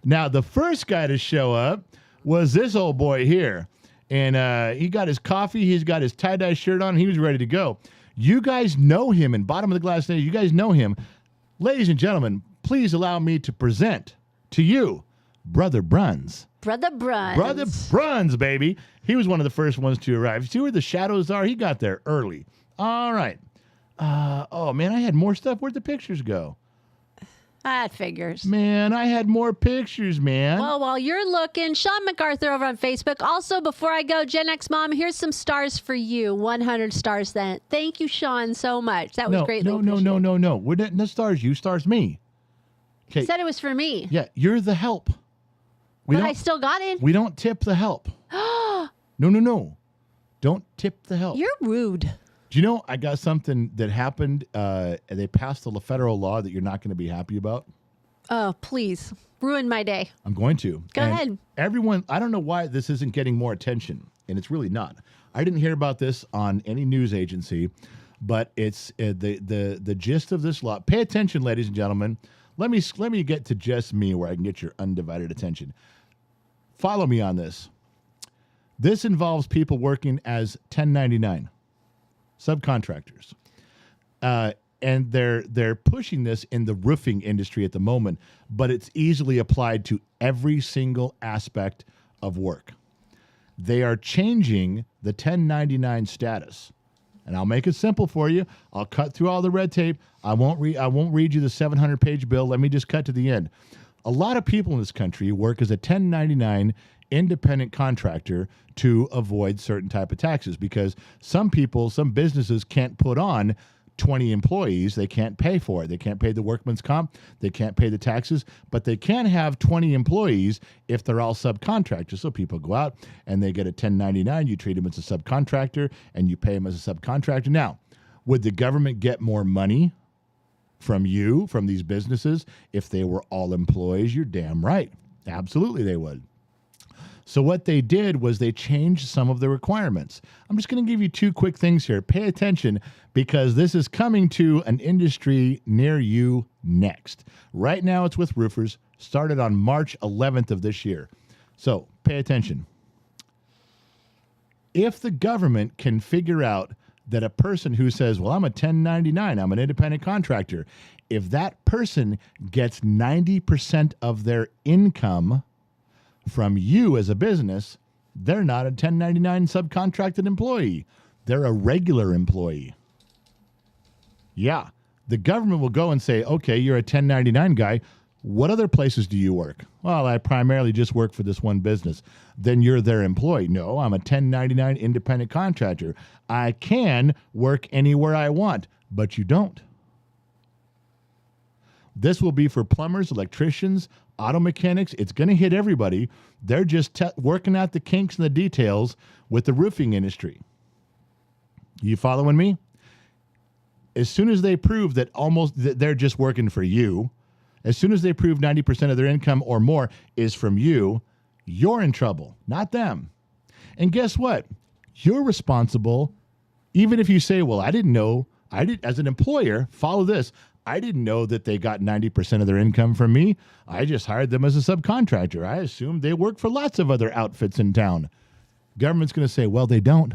A: Now, the first guy to show up was this old boy here. And he got his coffee. He's got his tie-dye shirt on. And he was ready to go. You guys know him in Bottom of the Glass Nation. You guys know him. Ladies and gentlemen, please allow me to present to you Brother Bruns.
B: Brother Bruns.
A: Brother Bruns, baby. He was one of the first ones to arrive. See where the shadows are? He got there early. All right. Oh, man, I had more stuff. Where'd the pictures go?
B: That figures.
A: Man, I had more pictures, man.
B: Well, while you're looking, Sean MacArthur over on Facebook. Also, before I go, Gen X Mom, here's some stars for you. 100 stars then. Thank you, Sean, so much. That was great.
A: No. We're not stars. You stars me.
B: You said it was for me.
A: Yeah, you're the help.
B: But I still got it.
A: We don't tip the help. No. Don't tip the help.
B: You're rude.
A: Do you know I got something that happened? They passed a federal law that you're not going to be happy about.
B: Oh, please. Ruin my day.
A: I'm going to.
B: Go ahead.
A: Everyone, I don't know why this isn't getting more attention, and it's really not. I didn't hear about this on any news agency, but it's the gist of this law. Pay attention, ladies and gentlemen. Let me get to just me where I can get your undivided attention. Follow me on this. This involves people working as 1099. Subcontractors, and they're pushing this in the roofing industry at the moment, but it's easily applied to every single aspect of work. They are changing the 1099 status, and I'll make it simple for you. I'll cut through all the red tape. I won't read you the 700-page bill. Let me just cut to the end. A lot of people in this country work as a 1099 independent contractor to avoid certain type of taxes because some businesses can't put on 20 employees. They can't pay for it. They can't pay the workman's comp. They can't pay the taxes, but they can have 20 employees if they're all subcontractors. So people go out and they get a 1099. You treat them as a subcontractor and you pay them as a subcontractor. Now, would the government get more money from these businesses, if they were all employees? You're damn right. Absolutely they would. So what they did was they changed some of the requirements. I'm just going to give you two quick things here. Pay attention because this is coming to an industry near you next. Right now it's with roofers, started on March 11th of this year. So pay attention. If the government can figure out that a person who says, well, I'm a 1099, I'm an independent contractor, if that person gets 90% of their income from you as a business, they're not a 1099 subcontracted employee. They're a regular employee. Yeah, the government will go and say, okay, you're a 1099 guy. What other places do you work? Well, I primarily just work for this one business. Then you're their employee. No, I'm a 1099 independent contractor. I can work anywhere I want, but you don't. This will be for plumbers, electricians, auto mechanics. It's going to hit everybody. They're just working out the kinks and the details with the roofing industry. You following me? As soon as they prove that they're just working for you, as soon as they prove 90% of their income or more is from you, you're in trouble, not them. And guess what? You're responsible, even if you say, well, I didn't know. As an employer, follow this. I didn't know that they got 90% of their income from me. I just hired them as a subcontractor. I assumed they work for lots of other outfits in town. Government's going to say, well, they don't.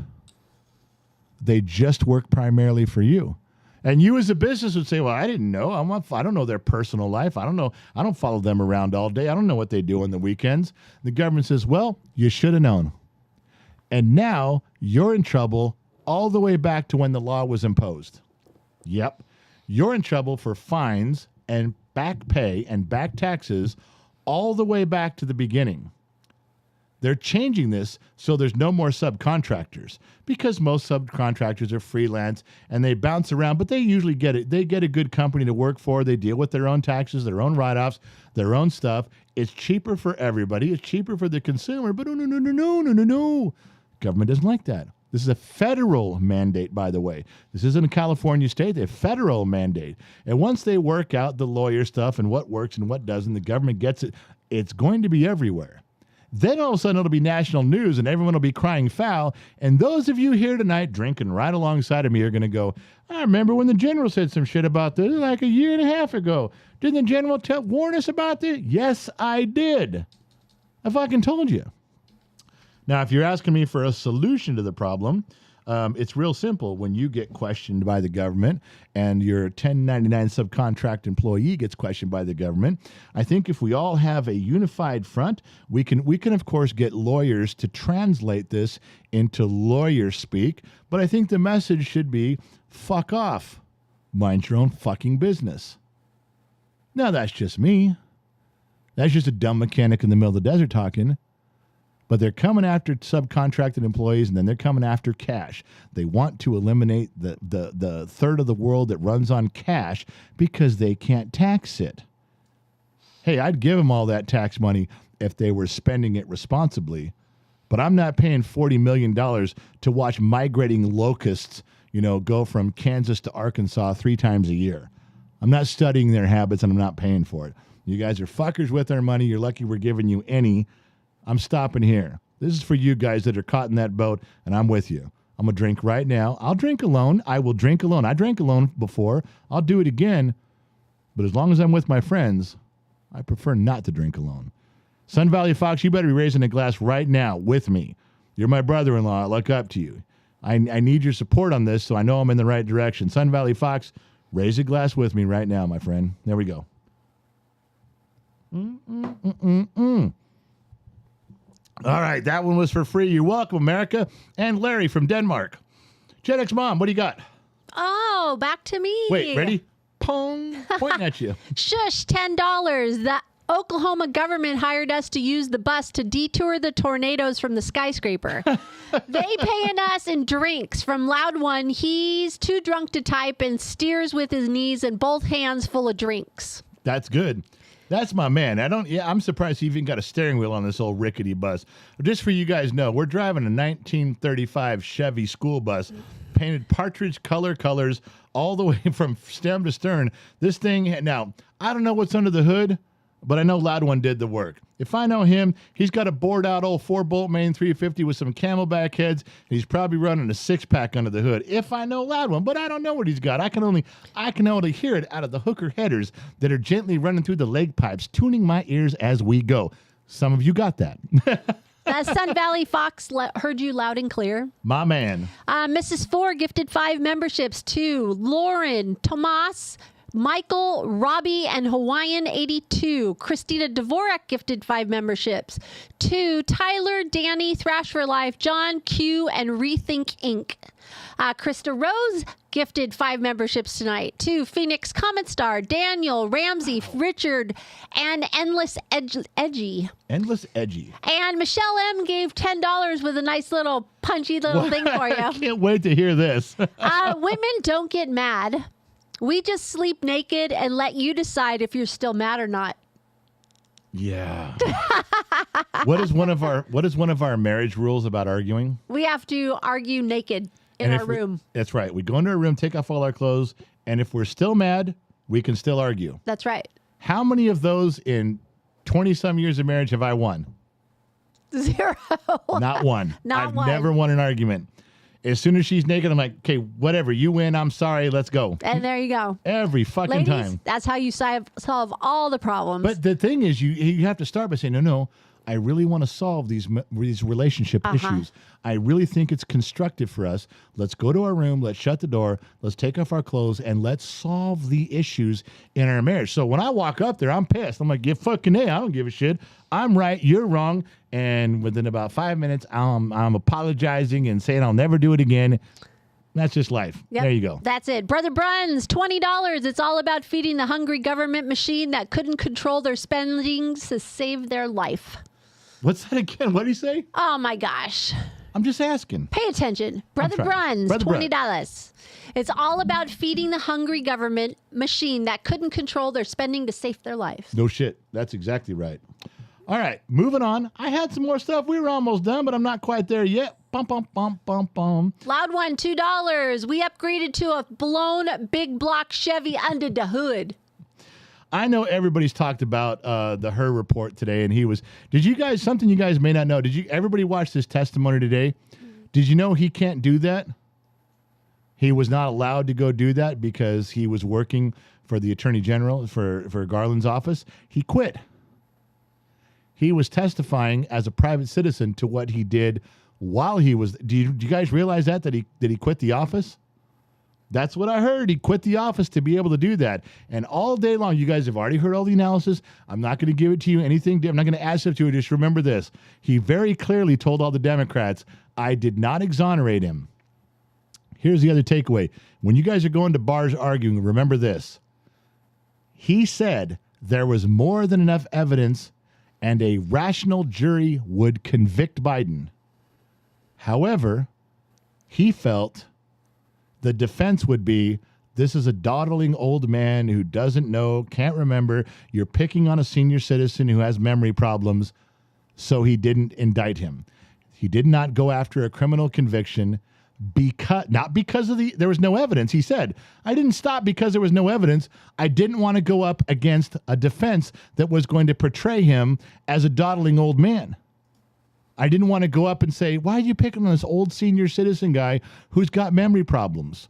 A: They just work primarily for you. And you as a business would say, well, I didn't know. I don't know their personal life. I don't know. I don't follow them around all day. I don't know what they do on the weekends. The government says, well, you should have known. And now you're in trouble all the way back to when the law was imposed. Yep. You're in trouble for fines and back pay and back taxes all the way back to the beginning. They're changing this so there's no more subcontractors because most subcontractors are freelance and they bounce around, but they usually get it. They get a good company to work for. They deal with their own taxes, their own write-offs, their own stuff. It's cheaper for everybody. It's cheaper for the consumer, but no. Government doesn't like that. This is a federal mandate, by the way. This isn't a California state. They're a federal mandate. And once they work out the lawyer stuff and what works and what doesn't, the government gets it. It's going to be everywhere. Then all of a sudden it'll be national news and everyone will be crying foul. And those of you here tonight drinking right alongside of me are going to go, I remember when the general said some shit about this like a year and a half ago. Didn't the general warn us about this? Yes, I did. I fucking told you. Now, if you're asking me for a solution to the problem, It's real simple. When you get questioned by the government and your 1099 subcontract employee gets questioned by the government, I think if we all have a unified front, we can of course get lawyers to translate this into lawyer speak. But I think the message should be, fuck off. Mind your own fucking business. Now that's just me. That's just a dumb mechanic in the middle of the desert talking. But they're coming after subcontracted employees, and then they're coming after cash. They want to eliminate the third of the world that runs on cash because they can't tax it. Hey, I'd give them all that tax money if they were spending it responsibly. But I'm not paying $40 million to watch migrating locusts, go from Kansas to Arkansas 3 times a year. I'm not studying their habits, and I'm not paying for it. You guys are fuckers with our money. You're lucky we're giving you any. I'm stopping here. This is for you guys that are caught in that boat, and I'm with you. I'm going to drink right now. I'll drink alone. I will drink alone. I drank alone before. I'll do it again. But as long as I'm with my friends, I prefer not to drink alone. Sun Valley Fox, you better be raising a glass right now with me. You're my brother-in-law. I look up to you. I need your support on this so I know I'm in the right direction. Sun Valley Fox, raise a glass with me right now, my friend. There we go. All right, that one was for free. You're welcome, America. And Larry from Denmark. Gen X Mom, what do you got?
B: Oh, back to me.
A: Wait, ready? Pong, pointing at you.
B: Shush, $10. The Oklahoma government hired us to use the bus to detour the tornadoes from the skyscraper. They paying us in drinks. From Loud One, he's too drunk to type and steers with his knees and both hands full of drinks.
A: That's good. That's my man. I'm surprised he even got a steering wheel on this old rickety bus. Just for you guys know, we're driving a 1935 Chevy school bus, painted partridge colors all the way from stem to stern. This thing, now, I don't know what's under the hood, but I know Loud One did the work. If I know him, he's got a bored out old 4-bolt main 350 with some Camelback heads, and he's probably running a 6-pack under the hood. If I know Loud One, but I don't know what he's got. I can only hear it out of the hooker headers that are gently running through the leg pipes, tuning my ears as we go. Some of you got that.
B: Sun Valley Fox heard you loud and clear.
A: My man.
B: Mrs. 4 gifted 5 memberships to Lauren, Tomas, Michael, Robbie, and Hawaiian 82. Christina Dvorak gifted 5 memberships to Tyler, Danny, Thrash for Life, John, Q, and Rethink Inc. Krista Rose gifted 5 memberships tonight to Phoenix Comet Star, Daniel, Ramsey, Richard, and Endless Edgy.
A: Endless Edgy.
B: And Michelle M gave $10 with a nice little punchy little thing for you.
A: I can't wait to hear this.
B: Women don't get mad. We just sleep naked and let you decide if you're still mad or not.
A: Yeah. What is one of our marriage rules about arguing?
B: We have to argue naked in our room.
A: That's right. We go into our room, take off all our clothes, and if we're still mad, we can still argue.
B: That's right.
A: How many of those in 20-some years of marriage have I won?
B: 0.
A: Not one.
B: I've
A: never won an argument. As soon as she's naked, I'm like, okay, whatever. You win. I'm sorry. Let's go.
B: And there you go.
A: Every fucking
B: Ladies,
A: time.
B: That's how you solve all the problems.
A: But the thing is, you have to start by saying, no, I really want to solve these relationship issues. I really think it's constructive for us. Let's go to our room. Let's shut the door. Let's take off our clothes, and let's solve the issues in our marriage. So when I walk up there, I'm pissed. I'm like, fucking A, I don't give a shit. I'm right. You're wrong. And within about 5 minutes, I'm apologizing and saying I'll never do it again. That's just life.
B: Yep.
A: There you go.
B: That's it. Brother Bruns, $20. It's all about feeding the hungry government machine that couldn't control their spendings to save their life.
A: What's that again? What did he say?
B: Oh, my gosh.
A: I'm just asking.
B: Pay attention. Brother Bruns, $20. It's all about feeding the hungry government machine that couldn't control their spending to save their life.
A: No shit. That's exactly right. All right, moving on. I had some more stuff. We were almost done, but I'm not quite there yet. Bum, bum, bum, bum, bum.
B: Loud One, $2. We upgraded to a blown big block Chevy under the hood.
A: I know everybody's talked about the Her report today, and did you guys, something you guys may not know, everybody watch this testimony today? Did you know he can't do that? He was not allowed to go do that because he was working for the Attorney General, for Garland's office. He quit. He was testifying as a private citizen to what he did while he was. Do you guys realize that he quit the office? That's what I heard. He quit the office to be able to do that. And all day long, you guys have already heard all the analysis. I'm not going to give it to you anything. I'm not going to add stuff to it. Just remember this. He very clearly told all the Democrats, I did not exonerate him. Here's the other takeaway. When you guys are going to bars arguing, remember this. He said there was more than enough evidence and a rational jury would convict Biden. However, he felt the defense would be, this is a dawdling old man who doesn't know, can't remember. You're picking on a senior citizen who has memory problems, so he didn't indict him. He did not go after a criminal conviction not because of there was no evidence. He said, I didn't stop because there was no evidence. I didn't want to go up against a defense that was going to portray him as a dawdling old man. I didn't want to go up and say, why are you picking on this old senior citizen guy who's got memory problems?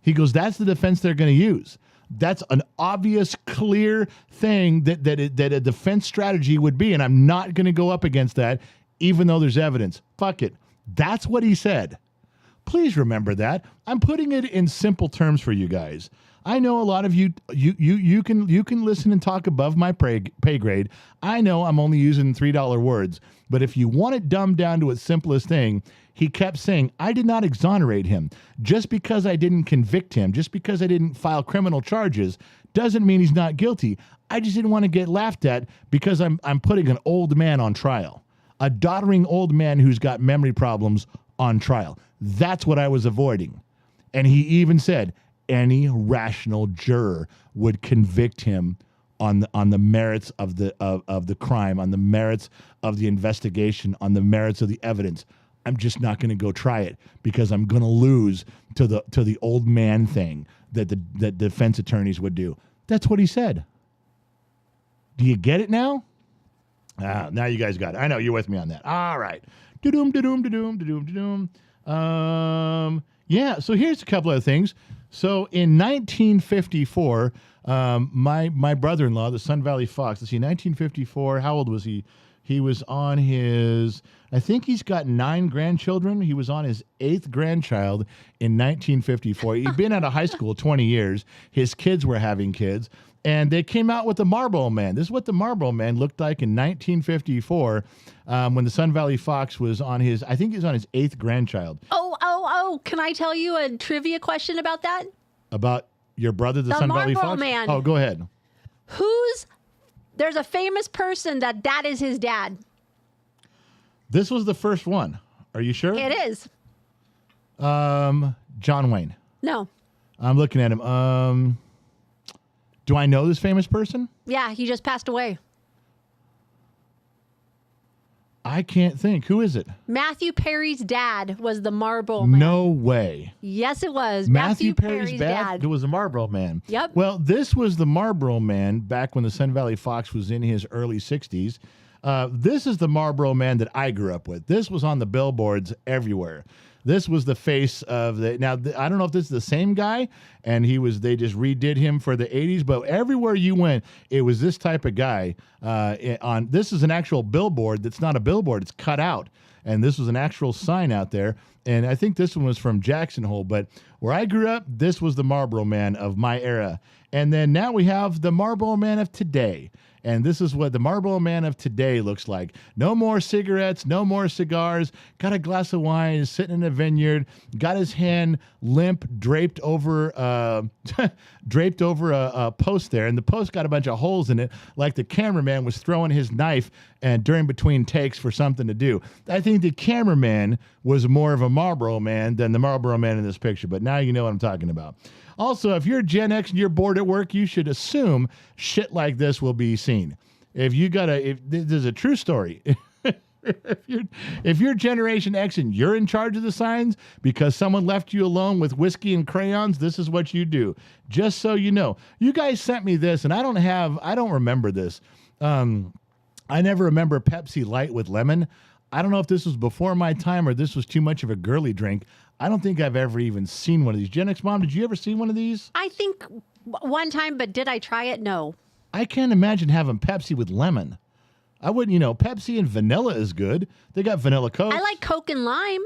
A: He goes, that's the defense they're going to use. That's an obvious, clear thing that a defense strategy would be, and I'm not going to go up against that, even though there's evidence. Fuck it. That's what he said. Please remember that. I'm putting it in simple terms for you guys. I know a lot of you can listen and talk above my pay grade. I know I'm only using $3 words, but if you want it dumbed down to its simplest thing, he kept saying, I did not exonerate him. Just because I didn't convict him, just because I didn't file criminal charges, doesn't mean he's not guilty. I just didn't want to get laughed at because I'm putting an old man on trial, a doddering old man who's got memory problems on trial. That's what I was avoiding. And he even said, any rational juror would convict him on the merits of the crime, on the merits of the investigation, on the merits of the evidence. I'm just not going to go try it because I'm going to lose to the old man thing that the defense attorneys would do. That's what he said. Do you get it now? Now you guys got it. I know you're with me on that. All right. Da-doom, da-doom, da-doom, da-doom, da-doom. Yeah, so here's a couple of things. So in 1954, my brother-in-law, the Sun Valley Fox, let's see, 1954, how old was he? He was on his, I think he's got 9 grandchildren. He was on his 8th grandchild in 1954. He'd been out of high school 20 years. His kids were having kids. And they came out with the Marlboro Man. This is what the Marlboro Man looked like in 1954 when the Sun Valley Fox was on his, I think he was on his 8th grandchild.
B: Oh, can I tell you a trivia question about that?
A: About your brother, the Sun Valley Fox?
B: Man.
A: Oh, go ahead.
B: There's a famous person that is his dad.
A: This was the first one. Are you sure?
B: It is.
A: John Wayne.
B: No.
A: I'm looking at him. Do I know this famous person?
B: Yeah, he just passed away.
A: I can't think. Who is it?
B: Matthew Perry's dad was the Marlboro Man.
A: No way.
B: Yes, it was.
A: Matthew Perry's dad? It was the Marlboro Man.
B: Yep.
A: Well, this was the Marlboro Man back when the Sun Valley Fox was in his early 60s. This is the Marlboro Man that I grew up with. This was on the billboards everywhere. This was the face of the. Now, I don't know if this is the same guy, and they just redid him for the 80s, but everywhere you went, it was this type of guy. This is an actual billboard that's not a billboard, it's cut out. And this was an actual sign out there. And I think this one was from Jackson Hole, but where I grew up, this was the Marlboro Man of my era. And then now we have the Marlboro Man of today. And this is what the Marlboro Man of today looks like. No more cigarettes, no more cigars, got a glass of wine, is sitting in a vineyard, got his hand limp, draped over a post there. And the post got a bunch of holes in it, like the cameraman was throwing his knife and during between takes for something to do. I think the cameraman was more of a Marlboro Man than the Marlboro Man in this picture, but now you know what I'm talking about. Also, if you're Gen X and you're bored at work, you should assume shit like this will be seen. If there's a true story. if you're Generation X and you're in charge of the signs because someone left you alone with whiskey and crayons, this is what you do. Just so you know. You guys sent me this, and I don't remember this. I never remember Pepsi Light with lemon. I don't know if this was before my time or this was too much of a girly drink. I don't think I've ever even seen one of these. Gen X Mom, did you ever see one of these?
B: I think one time, but did I try it? No.
A: I can't imagine having Pepsi with lemon. I wouldn't, Pepsi and vanilla is good. They got vanilla Coke.
B: I like Coke and lime.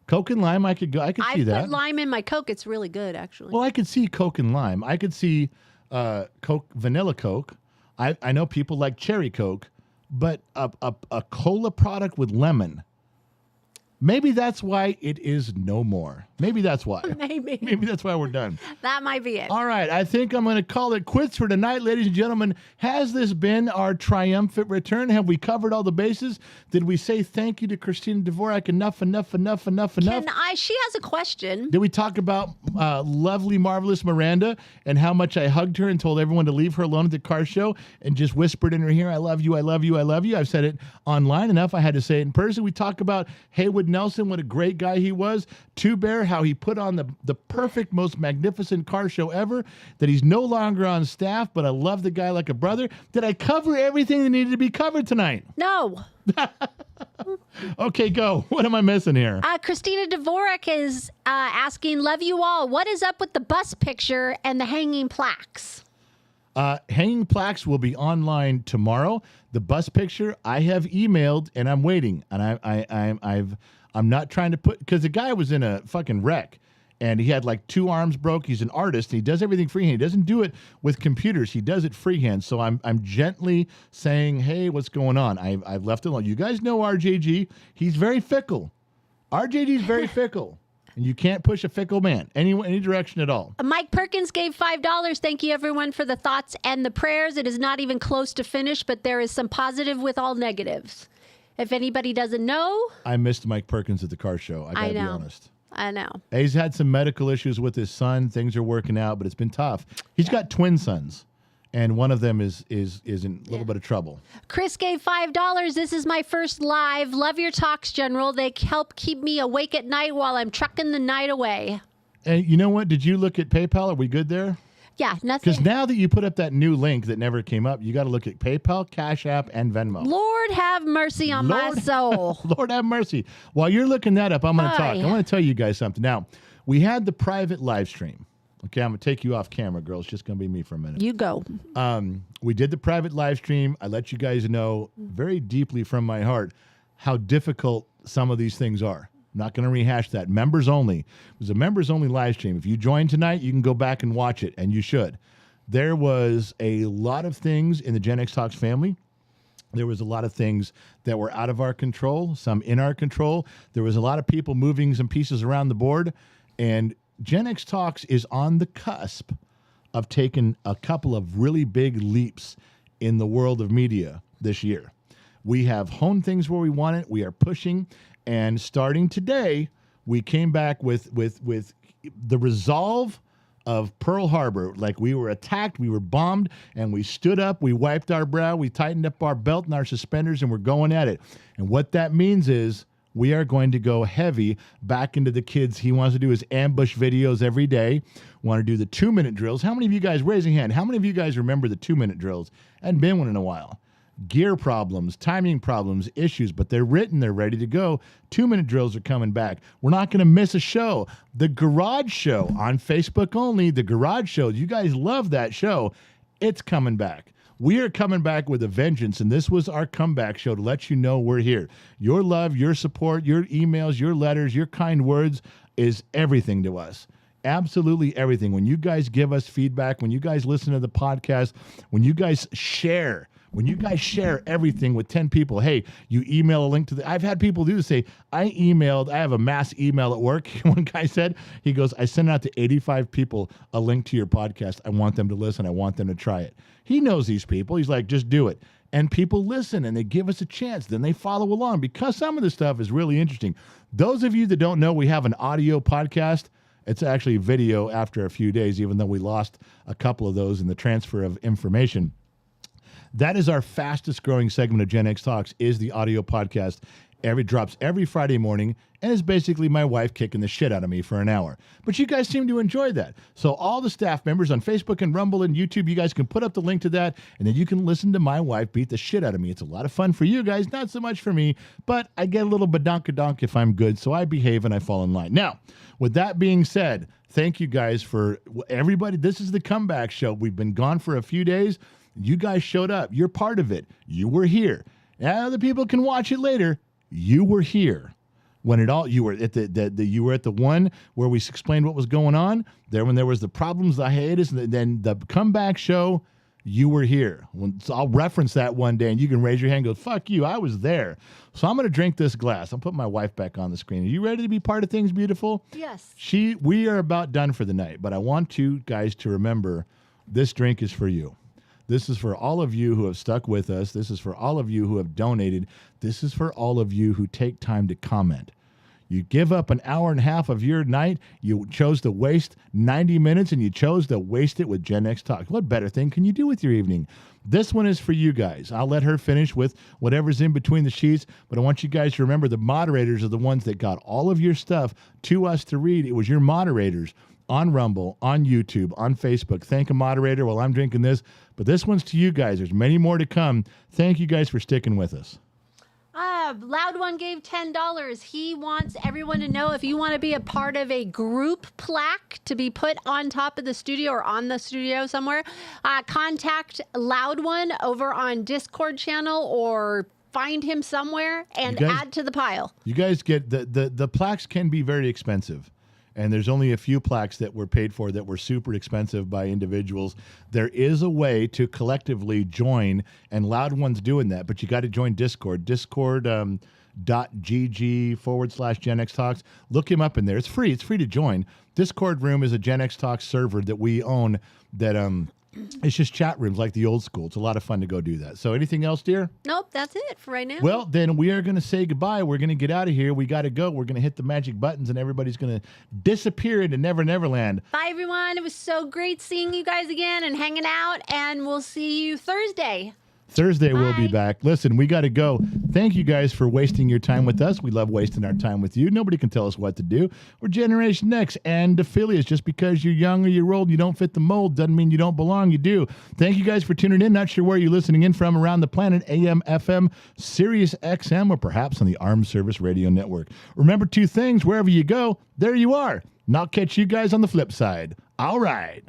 A: Coke and lime, I could see that.
B: I put lime in my Coke. It's really good, actually.
A: Well, I could see Coke and lime. I could see Coke, vanilla Coke. I know people like cherry Coke, but a cola product with lemon. Maybe that's why it is no more. Maybe that's why. Maybe that's why we're done.
B: That might be it.
A: All right. I think I'm going to call it quits for tonight, ladies and gentlemen. Has this been our triumphant return? Have we covered all the bases? Did we say thank you to Christina Dvorak? Enough?
B: She has a question.
A: Did we talk about lovely, marvelous Miranda and how much I hugged her and told everyone to leave her alone at the car show and just whispered in her ear, I love you, I love you, I love you. I've said it online enough. I had to say it in person. We talk about Haywood Nelson, what a great guy he was. Two Bear, how he put on the perfect, most magnificent car show ever, that he's no longer on staff, but I love the guy like a brother. Did I cover everything that needed to be covered tonight?
B: No.
A: Okay, go. What am I missing here?
B: Christina Dvorak is asking, love you all. What is up with the bus picture and the hanging plaques?
A: Hanging plaques will be online tomorrow. The bus picture I have emailed and I'm waiting, and I'm not trying to put, because the guy was in a fucking wreck and he had like 2 arms broke. He's an artist. And he does everything freehand. He doesn't do it with computers. He does it freehand. So I'm gently saying, hey, what's going on? I've left it alone. You guys know RJG. He's very fickle. RJG's very fickle. And you can't push a fickle man any direction at all.
B: Mike Perkins gave $5. Thank you, everyone, for the thoughts and the prayers. It is not even close to finish, but there is some positive with all negatives. If anybody doesn't know.
A: I missed Mike Perkins at the car show. I got to be honest.
B: I know.
A: He's had some medical issues with his son. Things are working out, but it's been tough. He's got twin sons, and one of them is in a little bit of trouble.
B: Chris gave $5. This is my first live. Love your talks, General. They help keep me awake at night while I'm trucking the night away.
A: And you know what? Did you look at PayPal? Are we good there?
B: Yeah, nothing.
A: Because now that you put up that new link that never came up, you got to look at PayPal, Cash App, and Venmo.
B: Lord have mercy on my soul.
A: Lord have mercy. While you're looking that up, I'm going to talk. I want to tell you guys something. Now, we had the private live stream. Okay, I'm going to take you off camera, girl. It's just going to be me for a minute.
B: You go.
A: We did the private live stream. I let you guys know very deeply from my heart how difficult some of these things are. I'm not going to rehash that. Members only. It was a members only live stream. If you join tonight, you can go back and watch it, and you should. There was a lot of things in the Gen X Talks family. There was a lot of things that were out of our control, some in our control. There was a lot of people moving some pieces around the board, and Gen X Talks is on the cusp of taking a couple of really big leaps in the world of media this year. We have honed things where we want it. We are pushing. And starting today, we came back with the resolve of Pearl Harbor. Like, we were attacked, we were bombed, and we stood up, we wiped our brow, we tightened up our belt and our suspenders, and we're going at it. And what that means is we are going to go heavy back into the kids. He wants to do his ambush videos every day. Want to do the 2-minute drills. How many of you guys, raise a hand, how many of you guys remember the 2-minute drills? Hadn't been one in a while. Gear problems, timing problems, issues, but they're written, they're ready to go. 2-minute drills are coming back. We're not going to miss a show. The Garage Show on Facebook only, the Garage Show, you guys love that show. It's coming back. We are coming back with a vengeance, and this was our comeback show to let you know we're here. Your love, your support, your emails, your letters, your kind words is everything to us. Absolutely everything. When you guys give us feedback, when you guys listen to the podcast, when you guys share everything with 10 people, hey, you email a link to I've had people do this, say, I have a mass email at work. One guy said, he goes, I sent out to 85 people a link to your podcast. I want them to listen. I want them to try it. He knows these people. He's like, just do it. And people listen and they give us a chance. Then they follow along because some of the stuff is really interesting. Those of you that don't know, we have an audio podcast. It's actually video after a few days, even though we lost a couple of those in the transfer of information. That is our fastest growing segment of Gen X Talks, is the audio podcast. Drops every Friday morning, and is basically my wife kicking the shit out of me for an hour. But you guys seem to enjoy that. So all the staff members on Facebook and Rumble and YouTube, you guys can put up the link to that, and then you can listen to my wife beat the shit out of me. It's a lot of fun for you guys, not so much for me, but I get a little badonkadonk if I'm good, so I behave and I fall in line. Now, with that being said, thank you guys for everybody. This is the comeback show. We've been gone for a few days. You guys showed up. You're part of it. You were here. Other people can watch it later. You were here. When it all, you were at you were at the one where we explained what was going on. There, when there was the problems, the hiatus, and then the comeback show, you were here. So I'll reference that one day, and you can raise your hand and go, fuck you, I was there. So I'm going to drink this glass. I'll put my wife back on the screen. Are you ready to be part of things, beautiful?
B: Yes.
A: We are about done for the night, but I want you guys to remember this drink is for you. This is for all of you who have stuck with us. This is for all of you who have donated. This is for all of you who take time to comment. You give up an hour and a half of your night. You chose to waste 90 minutes, and you chose to waste it with Gen X Talk. What better thing can you do with your evening? This one is for you guys. I'll let her finish with whatever's in between the sheets, but I want you guys to remember the moderators are the ones that got all of your stuff to us to read. It was your moderators on Rumble, on YouTube, on Facebook. Thank a moderator while I'm drinking this, but this one's to you guys. There's many more to come. Thank you guys for sticking with us.
B: Loud One gave $10. He wants everyone to know if you want to be a part of a group plaque to be put on top of the studio or on the studio somewhere, contact Loud One over on Discord channel or find him somewhere and add to the pile. You guys get the plaques can be very expensive. And there's only a few plaques that were paid for that were super expensive by individuals. There is a way to collectively join, and Loud One's doing that, but you got to join Discord. Discord.gg/Gen X Talks. Look him up in there. It's free. It's free to join. Discord room is a Gen X Talks server that we own that it's just chat rooms like the old school. It's a lot of fun to go do that. So anything else, dear? Nope, that's it for right now.
A: Well, then we are going to say goodbye. We're going to get out of here. We got to go. We're going to hit the magic buttons, and everybody's going to disappear into Never Neverland.
B: Bye, everyone. It was so great seeing you guys again and hanging out, and we'll see you Thursday.
A: Thursday we'll be back. Listen, we got to go. Thank you guys for wasting your time with us. We love wasting our time with you. Nobody can tell us what to do. We're Generation X and affiliates. Just because you're young or you're old, you don't fit the mold, doesn't mean you don't belong. You do. Thank you guys for tuning in. Not sure where you're listening in from around the planet, AM, FM, Sirius XM, or perhaps on the Armed Service Radio Network. Remember two things. Wherever you go, there you are. And I'll catch you guys on the flip side. All right.